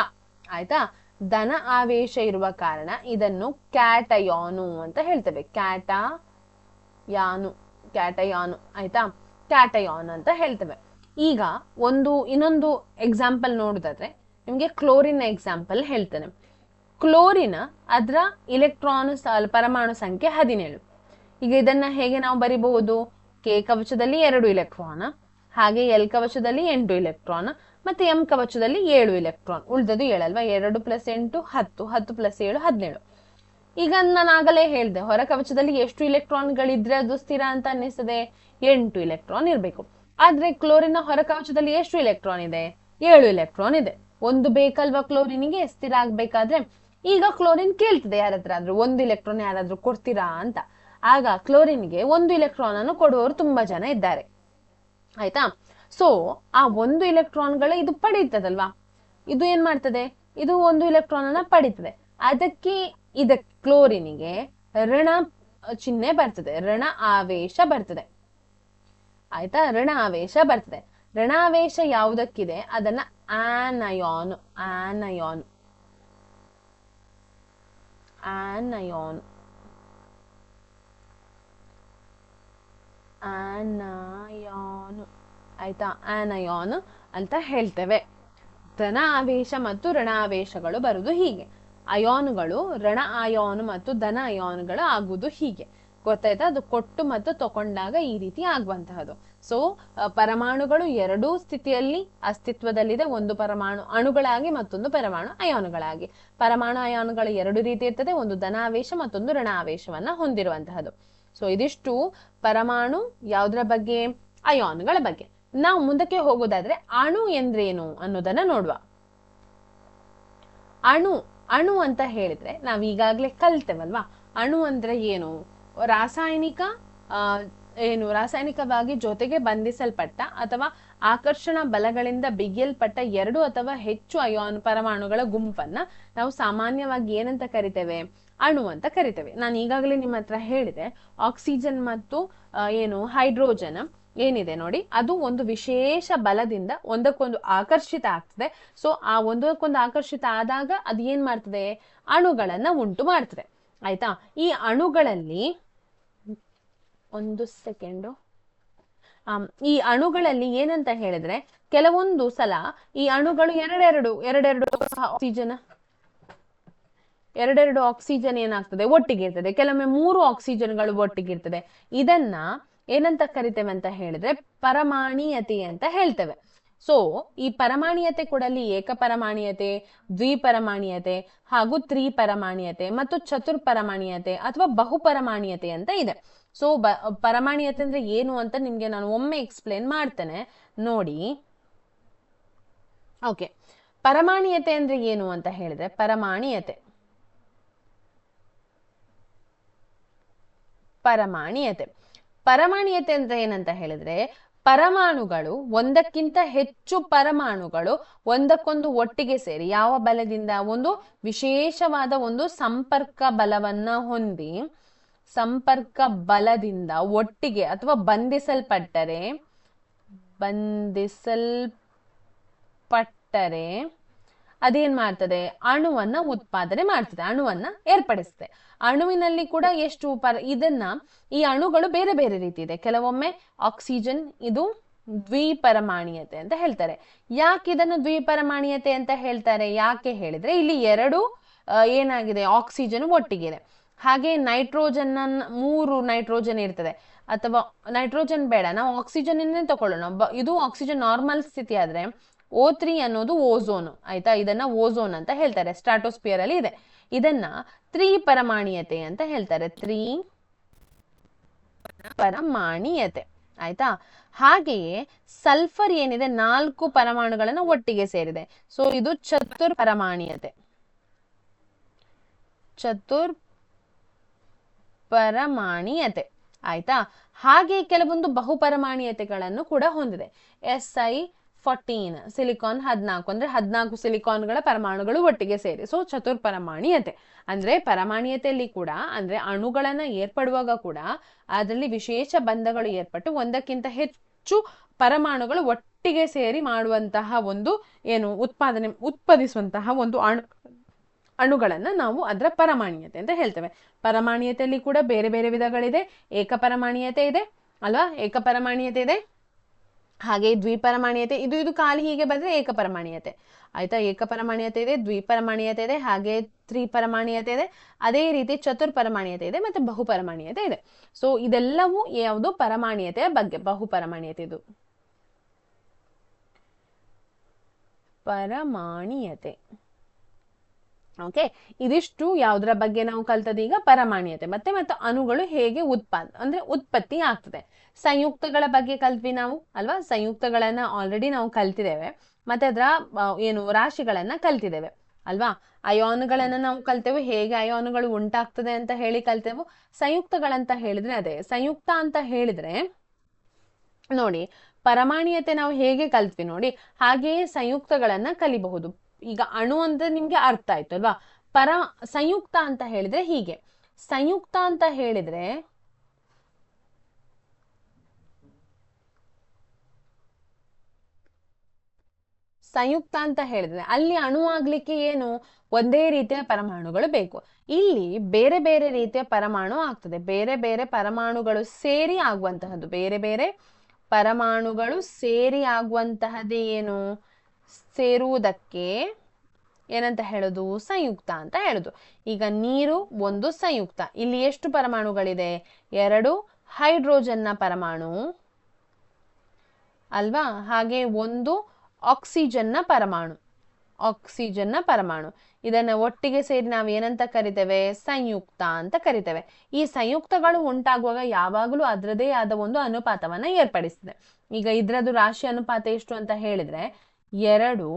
ಆಯ್ತಾ? ಧನ ಆವೇಶ ಇರುವ ಕಾರಣ ಇದನ್ನು ಕ್ಯಾಟಯಾನು ಅಂತ ಹೇಳ್ತೇವೆ. ಕ್ಯಾಟಯಾನು. ಆಯ್ತಾ? ಕ್ಯಾಟಯಾನ್ ಅಂತ ಹೇಳ್ತೇವೆ. ಈಗ ಇನ್ನೊಂದು ಎಕ್ಸಾಂಪಲ್ ನೋಡುದಾದ್ರೆ ನಿಮ್ಗೆ ಕ್ಲೋರಿನ್ ಎಕ್ಸಾಂಪಲ್ ಹೇಳ್ತೇನೆ. ಕ್ಲೋರಿನ್ ಅದರ ಇಲೆಕ್ಟ್ರಾನ್ ಪರಮಾಣು ಸಂಖ್ಯೆ 17. ಈಗ ಇದನ್ನ ಹೇಗೆ ನಾವು ಬರಿಬಹುದು? ಕೆ ಕವಚದಲ್ಲಿ 2 ಇಲೆಕ್ಟ್ರಾನ್, ಹಾಗೆ ಎಲ್ ಕವಚದಲ್ಲಿ 8 ಇಲೆಕ್ಟ್ರಾನ್, ಮತ್ತೆ ಎಂ ಕವಚದಲ್ಲಿ 7 ಇಲೆಕ್ಟ್ರಾನ್. ಉಳಿದದ್ದು 7 ಅಲ್ವಾ? 2 + 8 10, 10 + 7 17. ಈಗ ನಾನು ಆಗಲೇ ಹೇಳ್ದೆ, ಹೊರ ಕವಚದಲ್ಲಿ ಎಷ್ಟು ಇಲೆಕ್ಟ್ರಾನ್ಗಳಿದ್ರೆ ಅದು ಸ್ಥಿರ ಅಂತ ಅನ್ನಿಸ್ತದೆ? 8 ಇಲೆಕ್ಟ್ರಾನ್ ಇರ್ಬೇಕು. ಆದ್ರೆ ಕ್ಲೋರಿನ್ ಹೊರ ಕವಚದಲ್ಲಿ ಎಷ್ಟು ಇಲೆಕ್ಟ್ರಾನ್ ಇದೆ? 7 ಇಲೆಕ್ಟ್ರಾನ್ ಇದೆ. ಒಂದು ಬೇಕಲ್ವಾ ಕ್ಲೋರಿನಿಗೆ ಸ್ಥಿರ ಆಗ್ಬೇಕಾದ್ರೆ? ಈಗ ಕ್ಲೋರಿನ್ ಕೇಳ್ತದೆ ಯಾರತ್ರ ಆದ್ರೂ 1 ಇಲೆಕ್ಟ್ರಾನ್ ಯಾರಾದ್ರೂ ಕೊಡ್ತೀರಾ ಅಂತ. ಆಗ ಕ್ಲೋರಿನ್ಗೆ 1 ಇಲೆಕ್ಟ್ರಾನ್ ಅನ್ನು ಕೊಡುವವರು ತುಂಬಾ ಜನ ಇದ್ದಾರೆ. ಆಯ್ತಾ? ಸೊ ಆ 1 ಇಲೆಕ್ಟ್ರಾನ್ಗಳು ಇದು ಪಡೀತದಲ್ವಾ? ಇದು ಏನ್ ಮಾಡ್ತದೆ? ಇದು 1 ಇಲೆಕ್ಟ್ರಾನ್ ಅನ್ನ ಪಡೀತದೆ. ಅದಕ್ಕೆ ಕ್ಲೋರಿನಿಗೆ ಋಣ ಚಿಹ್ನೆ ಬರ್ತದೆ, ಋಣ ಆವೇಶ ಬರ್ತದೆ. ಆಯ್ತಾ? ಋಣ ಆವೇಶ ಬರ್ತದೆ. ಋಣಾವೇಶ ಯಾವುದಕ್ಕಿದೆ ಅದನ್ನ ಆನಯಾನ್ ಆಯ್ತಾ? ಆನಯಾನ್ ಅಂತ ಹೇಳ್ತೇವೆ. ಧನ ಆವೇಶ ಮತ್ತು ಋಣಾವೇಶಗಳು ಬರುವುದು ಹೀಗೆ. ಅಯಾನುಗಳು ಋಣ ಅಯಾನು ಮತ್ತು ಧನ ಅಯಾನುಗಳು ಆಗುವುದು ಹೀಗೆ. ಗೊತ್ತಾಯ್ತಾ? ಅದು ಕೊಟ್ಟು ಮತ್ತು ತಗೊಂಡಾಗ ಈ ರೀತಿ ಆಗುವಂತಹದ್ದು. ಸೊ ಪರಮಾಣುಗಳು ಎರಡೂ ಸ್ಥಿತಿಯಲ್ಲಿ ಅಸ್ತಿತ್ವದಲ್ಲಿದೆ, ಒಂದು ಪರಮಾಣು ಅಣುಗಳಾಗಿ ಮತ್ತೊಂದು ಪರಮಾಣು ಅಯಾನುಗಳಾಗಿ. ಪರಮಾಣು ಅಯಾನುಗಳು ಎರಡು ರೀತಿ ಇರ್ತದೆ, ಒಂದು ಧನಾವೇಶ ಮತ್ತೊಂದು ಋಣಾವೇಶವನ್ನ ಹೊಂದಿರುವಂತಹದ್ದು. ಸೊ ಇದಿಷ್ಟು ಪರಮಾಣು ಯಾವುದರ ಬಗ್ಗೆ? ಅಯಾನುಗಳ ಬಗ್ಗೆ. ನಾವು ಮುಂದಕ್ಕೆ ಹೋಗೋದಾದ್ರೆ ಅಣು ಎಂದ್ರೇನು ಅನ್ನೋದನ್ನ ನೋಡುವ. ಅಣು ಅಂತ ಹೇಳಿದ್ರೆ ನಾವ್ ಈಗಾಗ್ಲೇ ಕಲ್ತೇವಲ್ವಾ. ಅಣು ಅಂದ್ರೆ ಏನು? ರಾಸಾಯನಿಕವಾಗಿ ಜೊತೆಗೆ ಬಂಧಿಸಲ್ಪಟ್ಟ ಅಥವಾ ಆಕರ್ಷಣಾ ಬಲಗಳಿಂದ ಬಿಗಿಯಲ್ಪಟ್ಟ ಎರಡು ಅಥವಾ ಹೆಚ್ಚು ಅಯಾನು ಪರಮಾಣುಗಳ ಗುಂಪನ್ನ ನಾವು ಸಾಮಾನ್ಯವಾಗಿ ಏನಂತ ಕರಿತೇವೆ? ಅಣು ಅಂತ ಕರಿತೇವೆ. ನಾನು ಈಗಾಗಲೇ ನಿಮ್ಮ ಹತ್ರ ಹೇಳಿದೆ, ಆಕ್ಸಿಜನ್ ಮತ್ತು ಹೈಡ್ರೋಜನ್ ಏನಿದೆ ನೋಡಿ, ಅದು ಒಂದು ವಿಶೇಷ ಬಲದಿಂದ ಒಂದಕ್ಕೊಂದು ಆಕರ್ಷಿತ ಆಗ್ತದೆ. ಸೊ ಆ ಒಂದಕ್ಕೊಂದು ಆಕರ್ಷಿತ ಆದಾಗ ಅದು ಏನ್ ಮಾಡ್ತದೆ? ಅಣುಗಳನ್ನ ಉಂಟು ಮಾಡ್ತದೆ. ಆಯ್ತಾ? ಈ ಅಣುಗಳಲ್ಲಿ ಈ ಅಣುಗಳಲ್ಲಿ ಏನಂತ ಹೇಳಿದ್ರೆ, ಕೆಲವೊಂದು ಸಲ ಈ ಅಣುಗಳು ಎರಡೆರಡು ಆಕ್ಸಿಜನ್ ಏನಾಗ್ತದೆ? ಒಟ್ಟಿಗೆ ಇರ್ತದೆ. ಕೆಲವೊಮ್ಮೆ 3 ಆಕ್ಸಿಜನ್ಗಳು ಒಟ್ಟಿಗೆ ಇರ್ತದೆ. ಇದನ್ನ ಏನಂತ ಕರಿತೇವೆ ಅಂತ ಹೇಳಿದ್ರೆ ಪರಮಾಣೀಯತೆ ಅಂತ ಹೇಳ್ತೇವೆ. ಸೊ ಈ ಪರಮಾಣೀಯತೆ ಕೂಡಲ್ಲಿ ಏಕಪರಮಾಣೀಯತೆ, ದ್ವಿಪರಮಾಣೀಯತೆ ಹಾಗೂ ತ್ರಿಪರಮಾಣೀಯತೆ ಮತ್ತು ಚತುರ್ಪರಮಾಣೀಯತೆ ಅಥವಾ ಬಹುಪರಮಾಣೀಯತೆ ಅಂತ ಇದೆ. ಸೊ ಪರಮಾಣೀಯತೆ ಅಂದ್ರೆ ಏನು ಅಂತ ನಿಮ್ಗೆ ನಾನು ಒಮ್ಮೆ ಎಕ್ಸ್ಪ್ಲೇನ್ ಮಾಡ್ತೇನೆ ನೋಡಿ. ಓಕೆ, ಪರಮಾಣೀಯತೆ ಅಂದ್ರೆ ಏನು ಅಂತ ಹೇಳಿದ್ರೆ, ಪರಮಾಣೀಯತೆ ಅಂದ್ರೆ ಏನಂತ ಹೇಳಿದ್ರೆ, ಪರಮಾಣುಗಳು ಒಂದಕ್ಕಿಂತ ಹೆಚ್ಚು ಪರಮಾಣುಗಳು ಒಂದಕ್ಕೊಂದು ಒಟ್ಟಿಗೆ ಸೇರಿ ಯಾವ ಬಲದಿಂದ? ಒಂದು ವಿಶೇಷವಾದ ಒಂದು ಸಂಪರ್ಕ ಬಲವನ್ನ ಹೊಂದಿ, ಸಂಪರ್ಕ ಬಲದಿಂದ ಒಟ್ಟಿಗೆ ಅಥವಾ ಬಂಧಿಸಲ್ಪಟ್ಟರೆ ಅದೇನ್ ಮಾಡ್ತದೆ? ಅಣುವನ್ನ ಉತ್ಪಾದನೆ ಮಾಡ್ತದೆ, ಅಣುವನ್ನ ಏರ್ಪಡಿಸ್ತದೆ. ಅಣುವಿನಲ್ಲಿ ಕೂಡ ಎಷ್ಟು ಈ ಅಣುಗಳು ಬೇರೆ ಬೇರೆ ರೀತಿ ಇದೆ. ಕೆಲವೊಮ್ಮೆ ಆಕ್ಸಿಜನ್ ಇದು ದ್ವಿಪರಮಾಣೀಯತೆ ಅಂತ ಹೇಳ್ತಾರೆ. ಯಾಕೆ ಇದನ್ನು ದ್ವಿಪರಮಾಣೀಯತೆ ಅಂತ ಹೇಳ್ತಾರೆ? ಯಾಕೆ ಹೇಳಿದ್ರೆ, ಇಲ್ಲಿ ಎರಡು ಏನಾಗಿದೆ? ಆಕ್ಸಿಜನ್ ಒಟ್ಟಿಗಿದೆ. ಹಾಗೆ ನೈಟ್ರೋಜನ್ 3 ನೈಟ್ರೋಜನ್ ಇರ್ತದೆ. ಅಥವಾ ನೈಟ್ರೋಜನ್ ಬೇಡ, ನಾವು ಆಕ್ಸಿಜನ್ ತಕೊಳ್ಳೋಣ. ಇದು ಆಕ್ಸಿಜನ್ ನಾರ್ಮಲ್ ಸ್ಥಿತಿ ಆದ್ರೆ O3 ಅನ್ನೋದು ಓಝೋನ್. ಆಯ್ತಾ? ಇದನ್ನ ಓಝೋನ್ ಅಂತ ಹೇಳ್ತಾರೆ, ಸ್ಟ್ರಾಟೋಸ್ಪಿಯರ್ ಅಲ್ಲಿ ಇದೆ. ಇದನ್ನ ತ್ರಿಪರಮಾಣೀಯತೆ ಅಂತ ಹೇಳ್ತಾರೆ, ತ್ರಿಪರಮಾಣೀಯತೆ. ಆಯ್ತಾ? ಹಾಗೆಯೇ ಸಲ್ಫರ್ ಏನಿದೆ 4 ಪರಮಾಣುಗಳನ್ನ ಒಟ್ಟಿಗೆ ಸೇರಿದೆ. ಸೊ ಇದು ಚತುರ್ಪರಮಾಣೀಯತೆ. ಆಯ್ತಾ? ಹಾಗೆ ಕೆಲವೊಂದು ಬಹುಪರಮಾಣೀಯತೆಗಳನ್ನು ಕೂಡ ಹೊಂದಿದೆ. Si14 ಸಿಲಿಕಾನ್ 14 ಅಂದ್ರೆ 14 ಸಿಲಿಕಾನ್ಗಳ ಪರಮಾಣುಗಳು ಒಟ್ಟಿಗೆ ಸೇರಿ. ಸೊ ಚತುರ್ಪರಮಾಣೀಯತೆ ಅಂದ್ರೆ ಪರಮಾಣೀಯತೆಯಲ್ಲಿ ಕೂಡ ಅಂದ್ರೆ ಅಣುಗಳನ್ನ ಏರ್ಪಡುವಾಗ ಕೂಡ ಅದರಲ್ಲಿ ವಿಶೇಷ ಬಂಧಗಳು ಏರ್ಪಟ್ಟು ಒಂದಕ್ಕಿಂತ ಹೆಚ್ಚು ಪರಮಾಣುಗಳು ಒಟ್ಟಿಗೆ ಸೇರಿ ಮಾಡುವಂತಹ ಒಂದು ಉತ್ಪಾದಿಸುವಂತಹ ಒಂದು ಅಣುಗಳನ್ನ ನಾವು ಅದರ ಪರಮಾಣೀಯತೆ ಅಂತ ಹೇಳ್ತೇವೆ. ಪರಮಾಣೀಯತೆಯಲ್ಲಿ ಕೂಡ ಬೇರೆ ಬೇರೆ ವಿಧಗಳಿದೆ. ಏಕಪರಮಾಣೀಯತೆ ಇದೆ ಅಲ್ವಾ? ಏಕಪರಮಾಣೀಯತೆ ಇದೆ. ಹಾಗೆ ದ್ವಿಪರಮಾಣೀಯತೆ, ಇದು ಖಾಲಿ ಹೀಗೆ ಬಂದ್ರೆ ಏಕಪರಮಾಣೀಯತೆ. ಆಯ್ತಾ? ಏಕಪರಮಾಣೀಯತೆ ಇದೆ, ದ್ವಿಪರಮಾಣೀಯತೆ ಇದೆ, ಹಾಗೆ ತ್ರಿಪರಮಾಣೀಯತೆ ಇದೆ, ಅದೇ ರೀತಿ ಚತುರ್ಪರಮಾಣೀಯತೆ ಇದೆ, ಮತ್ತೆ ಬಹುಪರಮಾಣೀಯತೆ ಇದೆ. ಸೊ ಇದೆಲ್ಲವೂ ಯಾವುದು? ಪರಮಾಣೀಯತೆಯ ಬಗ್ಗೆ. ಬಹುಪರಮಾಣೀಯತೆ ಇದು ಪರಮಾಣೀಯತೆ. ಓಕೆ, ಇದಿಷ್ಟು ಯಾವುದರ ಬಗ್ಗೆ ನಾವು ಕಲ್ತದ? ಈಗ ಪರಮಾಣೀಯತೆ. ಮತ್ತೆ ಅಣುಗಳು ಹೇಗೆ ಉತ್ಪತ್ತಿ ಆಗ್ತದೆ. ಸಂಯುಕ್ತಗಳ ಬಗ್ಗೆ ಕಲ್ತ್ವಿ ನಾವು ಅಲ್ವಾ? ಸಂಯುಕ್ತಗಳನ್ನ ಆಲ್ರೆಡಿ ನಾವು ಕಲ್ತಿದ್ದೇವೆ. ಮತ್ತೆ ಅದರ ರಾಶಿಗಳನ್ನ ಕಲ್ತಿದ್ದೇವೆ ಅಲ್ವಾ? ಅಯಾನುಗಳನ್ನ ನಾವು ಕಲ್ತೆವು, ಹೇಗೆ ಅಯಾನುಗಳು ಉಂಟಾಗ್ತದೆ ಅಂತ ಹೇಳಿ ಕಲ್ತೆವು. ಸಂಯುಕ್ತಗಳಂತ ಹೇಳಿದ್ರೆ ಅದೇ ಸಂಯುಕ್ತ ಅಂತ ಹೇಳಿದ್ರೆ ನೋಡಿ, ಪರಮಾಣೀಯತೆ ನಾವು ಹೇಗೆ ಕಲ್ತ್ವಿ ನೋಡಿ, ಹಾಗೆಯೇ ಸಂಯುಕ್ತಗಳನ್ನ ಕಲಿಬಹುದು. ಈಗ ಅಣು ಅಂದ್ರೆ ನಿಮ್ಗೆ ಅರ್ಥ ಆಯ್ತು ಅಲ್ವಾ? ಸಂಯುಕ್ತ ಅಂತ ಹೇಳಿದ್ರೆ ಹೀಗೆ. ಸಂಯುಕ್ತ ಅಂತ ಹೇಳಿದ್ರೆ ಅಲ್ಲಿ ಅಣು ಆಗ್ಲಿಕ್ಕೆ ಏನು? ಒಂದೇ ರೀತಿಯ ಪರಮಾಣುಗಳು ಬೇಕು. ಇಲ್ಲಿ ಬೇರೆ ಬೇರೆ ರೀತಿಯ ಪರಮಾಣು ಆಗ್ತದೆ. ಬೇರೆ ಬೇರೆ ಪರಮಾಣುಗಳು ಸೇರಿ ಆಗುವಂತಹದ್ದು. ಬೇರೆ ಬೇರೆ ಪರಮಾಣುಗಳು ಸೇರಿ ಆಗುವಂತಹದ್ದೇ ಏನು? ಸೇರುವುದಕ್ಕೆ ಏನಂತ ಹೇಳೋದು? ಸಂಯುಕ್ತ ಅಂತ ಹೇಳೋದು. ಈಗ ನೀರು ಒಂದು ಸಂಯುಕ್ತ. ಇಲ್ಲಿ ಎಷ್ಟು ಪರಮಾಣುಗಳಿದೆ? 2 ಹೈಡ್ರೋಜನ್ನ ಪರಮಾಣು ಅಲ್ವಾ? ಹಾಗೆ 1 ಆಕ್ಸಿಜನ್ನ ಪರಮಾಣು. ಆಕ್ಸಿಜನ್ನ ಪರಮಾಣು ಇದನ್ನ ಒಟ್ಟಿಗೆ ಸೇರಿ ನಾವು ಏನಂತ ಕರಿತೇವೆ? ಸಂಯುಕ್ತ ಅಂತ ಕರಿತೇವೆ. ಈ ಸಂಯುಕ್ತಗಳು ಉಂಟಾಗುವಾಗ ಯಾವಾಗಲೂ ಅದರದೇ ಆದ ಒಂದು ಅನುಪಾತವನ್ನ ಏರ್ಪಡಿಸ್ತದೆ. ಈಗ ಇದ್ರದ್ದು ರಾಶಿ ಅನುಪಾತ ಎಷ್ಟು ಅಂತ ಹೇಳಿದ್ರೆ 2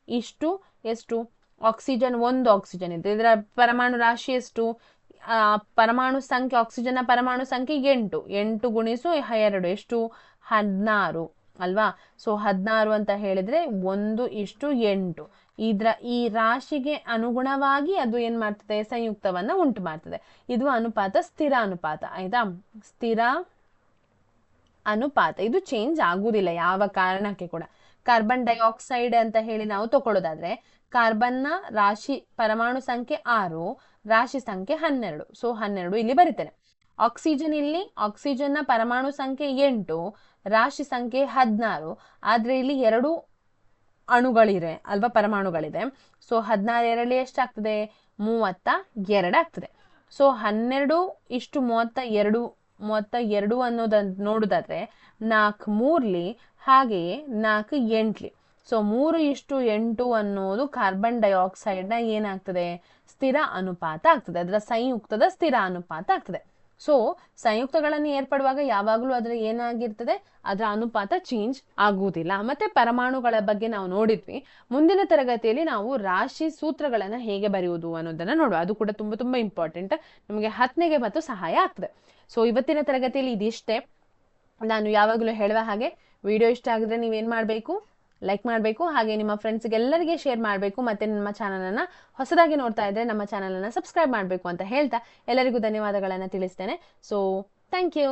ಇಷ್ಟು ಎಷ್ಟು? ಆಕ್ಸಿಜನ್ 1 ಆಕ್ಸಿಜನ್ ಇದೆ, ಇದರ ಪರಮಾಣು ರಾಶಿ ಎಷ್ಟು? ಪರಮಾಣು ಸಂಖ್ಯೆ, ಆಕ್ಸಿಜನ್ನ ಪರಮಾಣು ಸಂಖ್ಯೆ 8. 8 ಗುಣಿಸು 2 ಎಷ್ಟು? 16 ಅಲ್ವಾ? ಸೊ 16 ಅಂತ ಹೇಳಿದ್ರೆ 1:8. ಈ ರಾಶಿಗೆ ಅನುಗುಣವಾಗಿ ಅದು ಏನ್ ಮಾಡ್ತದೆ? ಸಂಯುಕ್ತವನ್ನ ಉಂಟು ಮಾಡ್ತದೆ. ಇದು ಅನುಪಾತ ಸ್ಥಿರ ಅನುಪಾತ, ಆಯ್ತಾ? ಸ್ಥಿರ ಅನುಪಾತ ಇದು ಚೇಂಜ್ ಆಗುವುದಿಲ್ಲ ಯಾವ ಕಾರಣಕ್ಕೆ ಕೂಡ. ಕಾರ್ಬನ್ ಡೈಆಕ್ಸೈಡ್ ಅಂತ ಹೇಳಿ ನಾವು ತಗೊಳ್ಳೋದಾದ್ರೆ ಕಾರ್ಬನ್ನ ರಾಶಿ ಪರಮಾಣು ಸಂಖ್ಯೆ 6, ರಾಶಿ ಸಂಖ್ಯೆ 12. ಸೊ 12 ಇಲ್ಲಿ ಬರೀತೇನೆ. ಆಕ್ಸಿಜನ್ ಇಲ್ಲಿ ಆಕ್ಸಿಜನ್ನ ಪರಮಾಣು ಸಂಖ್ಯೆ 8, ರಾಶಿ ಸಂಖ್ಯೆ 16. ಆದ್ರೆ ಇಲ್ಲಿ 2 ಅಣುಗಳಿವೆ ಅಲ್ವಾ? ಪರಮಾಣುಗಳಿದೆ. ಸೊ 16 ಎಷ್ಟಾಗ್ತದೆ? 32 ಆಗ್ತದೆ. ಸೊ 12:32 ಅನ್ನೋದನ್ನ ನೋಡುದಾದ್ರೆ 4 3 ಹಾಗೆಯೇ 4 8. ಸೊ 3:8 ಅನ್ನೋದು ಕಾರ್ಬನ್ ಡೈಆಕ್ಸೈಡ್ ನ ಏನಾಗ್ತದೆ? ಸ್ಥಿರ ಅನುಪಾತ ಆಗ್ತದೆ. ಅದರ ಸಂಯುಕ್ತದ ಸ್ಥಿರ ಅನುಪಾತ ಆಗ್ತದೆ. ಸೊ ಸಂಯುಕ್ತಗಳನ್ನು ಏರ್ಪಡುವಾಗ ಯಾವಾಗಲೂ ಅದರ ಏನಾಗಿರ್ತದೆ? ಅದರ ಅನುಪಾತ ಚೇಂಜ್ ಆಗುವುದಿಲ್ಲ. ಮತ್ತೆ ಪರಮಾಣುಗಳ ಬಗ್ಗೆ ನಾವು ನೋಡಿದ್ವಿ. ಮುಂದಿನ ತರಗತಿಯಲ್ಲಿ ನಾವು ರಾಶಿ ಸೂತ್ರಗಳನ್ನ ಹೇಗೆ ಬರೆಯುವುದು ಅನ್ನೋದನ್ನ ನೋಡುವ. ಅದು ಕೂಡ ತುಂಬಾ ತುಂಬಾ ಇಂಪಾರ್ಟೆಂಟ್, ನಮಗೆ 10ನೇ ಮತ್ತು ಸಹಾಯ ಆಗ್ತದೆ. ಸೊ ಇವತ್ತಿನ ತರಗತಿಯಲ್ಲಿ ಇದಿಷ್ಟೇ. ನಾನು ಯಾವಾಗಲೂ ಹೇಳುವ ಹಾಗೆ ವಿಡಿಯೋ ಇಷ್ಟ ಆಗಿದ್ರೆ ನೀವೇನ್ ಮಾಡಬೇಕು? ಲೈಕ್ ಮಾಡಬೇಕು, ಹಾಗೆ ನಿಮ್ಮ ಫ್ರೆಂಡ್ಸ್ಗೆ ಎಲ್ಲರಿಗೆ ಶೇರ್ ಮಾಡಬೇಕು. ಮತ್ತೆ ನಮ್ಮ ಚಾನಲನ್ನು ಹೊಸದಾಗಿ ನೋಡ್ತಾ ಇದ್ರೆ ನಮ್ಮ ಚಾನಲನ್ನು ಸಬ್ಸ್ಕ್ರೈಬ್ ಮಾಡಬೇಕು ಅಂತ ಹೇಳ್ತಾ ಎಲ್ಲರಿಗೂ ಧನ್ಯವಾದಗಳನ್ನು ತಿಳಿಸ್ತೇನೆ. So thank you.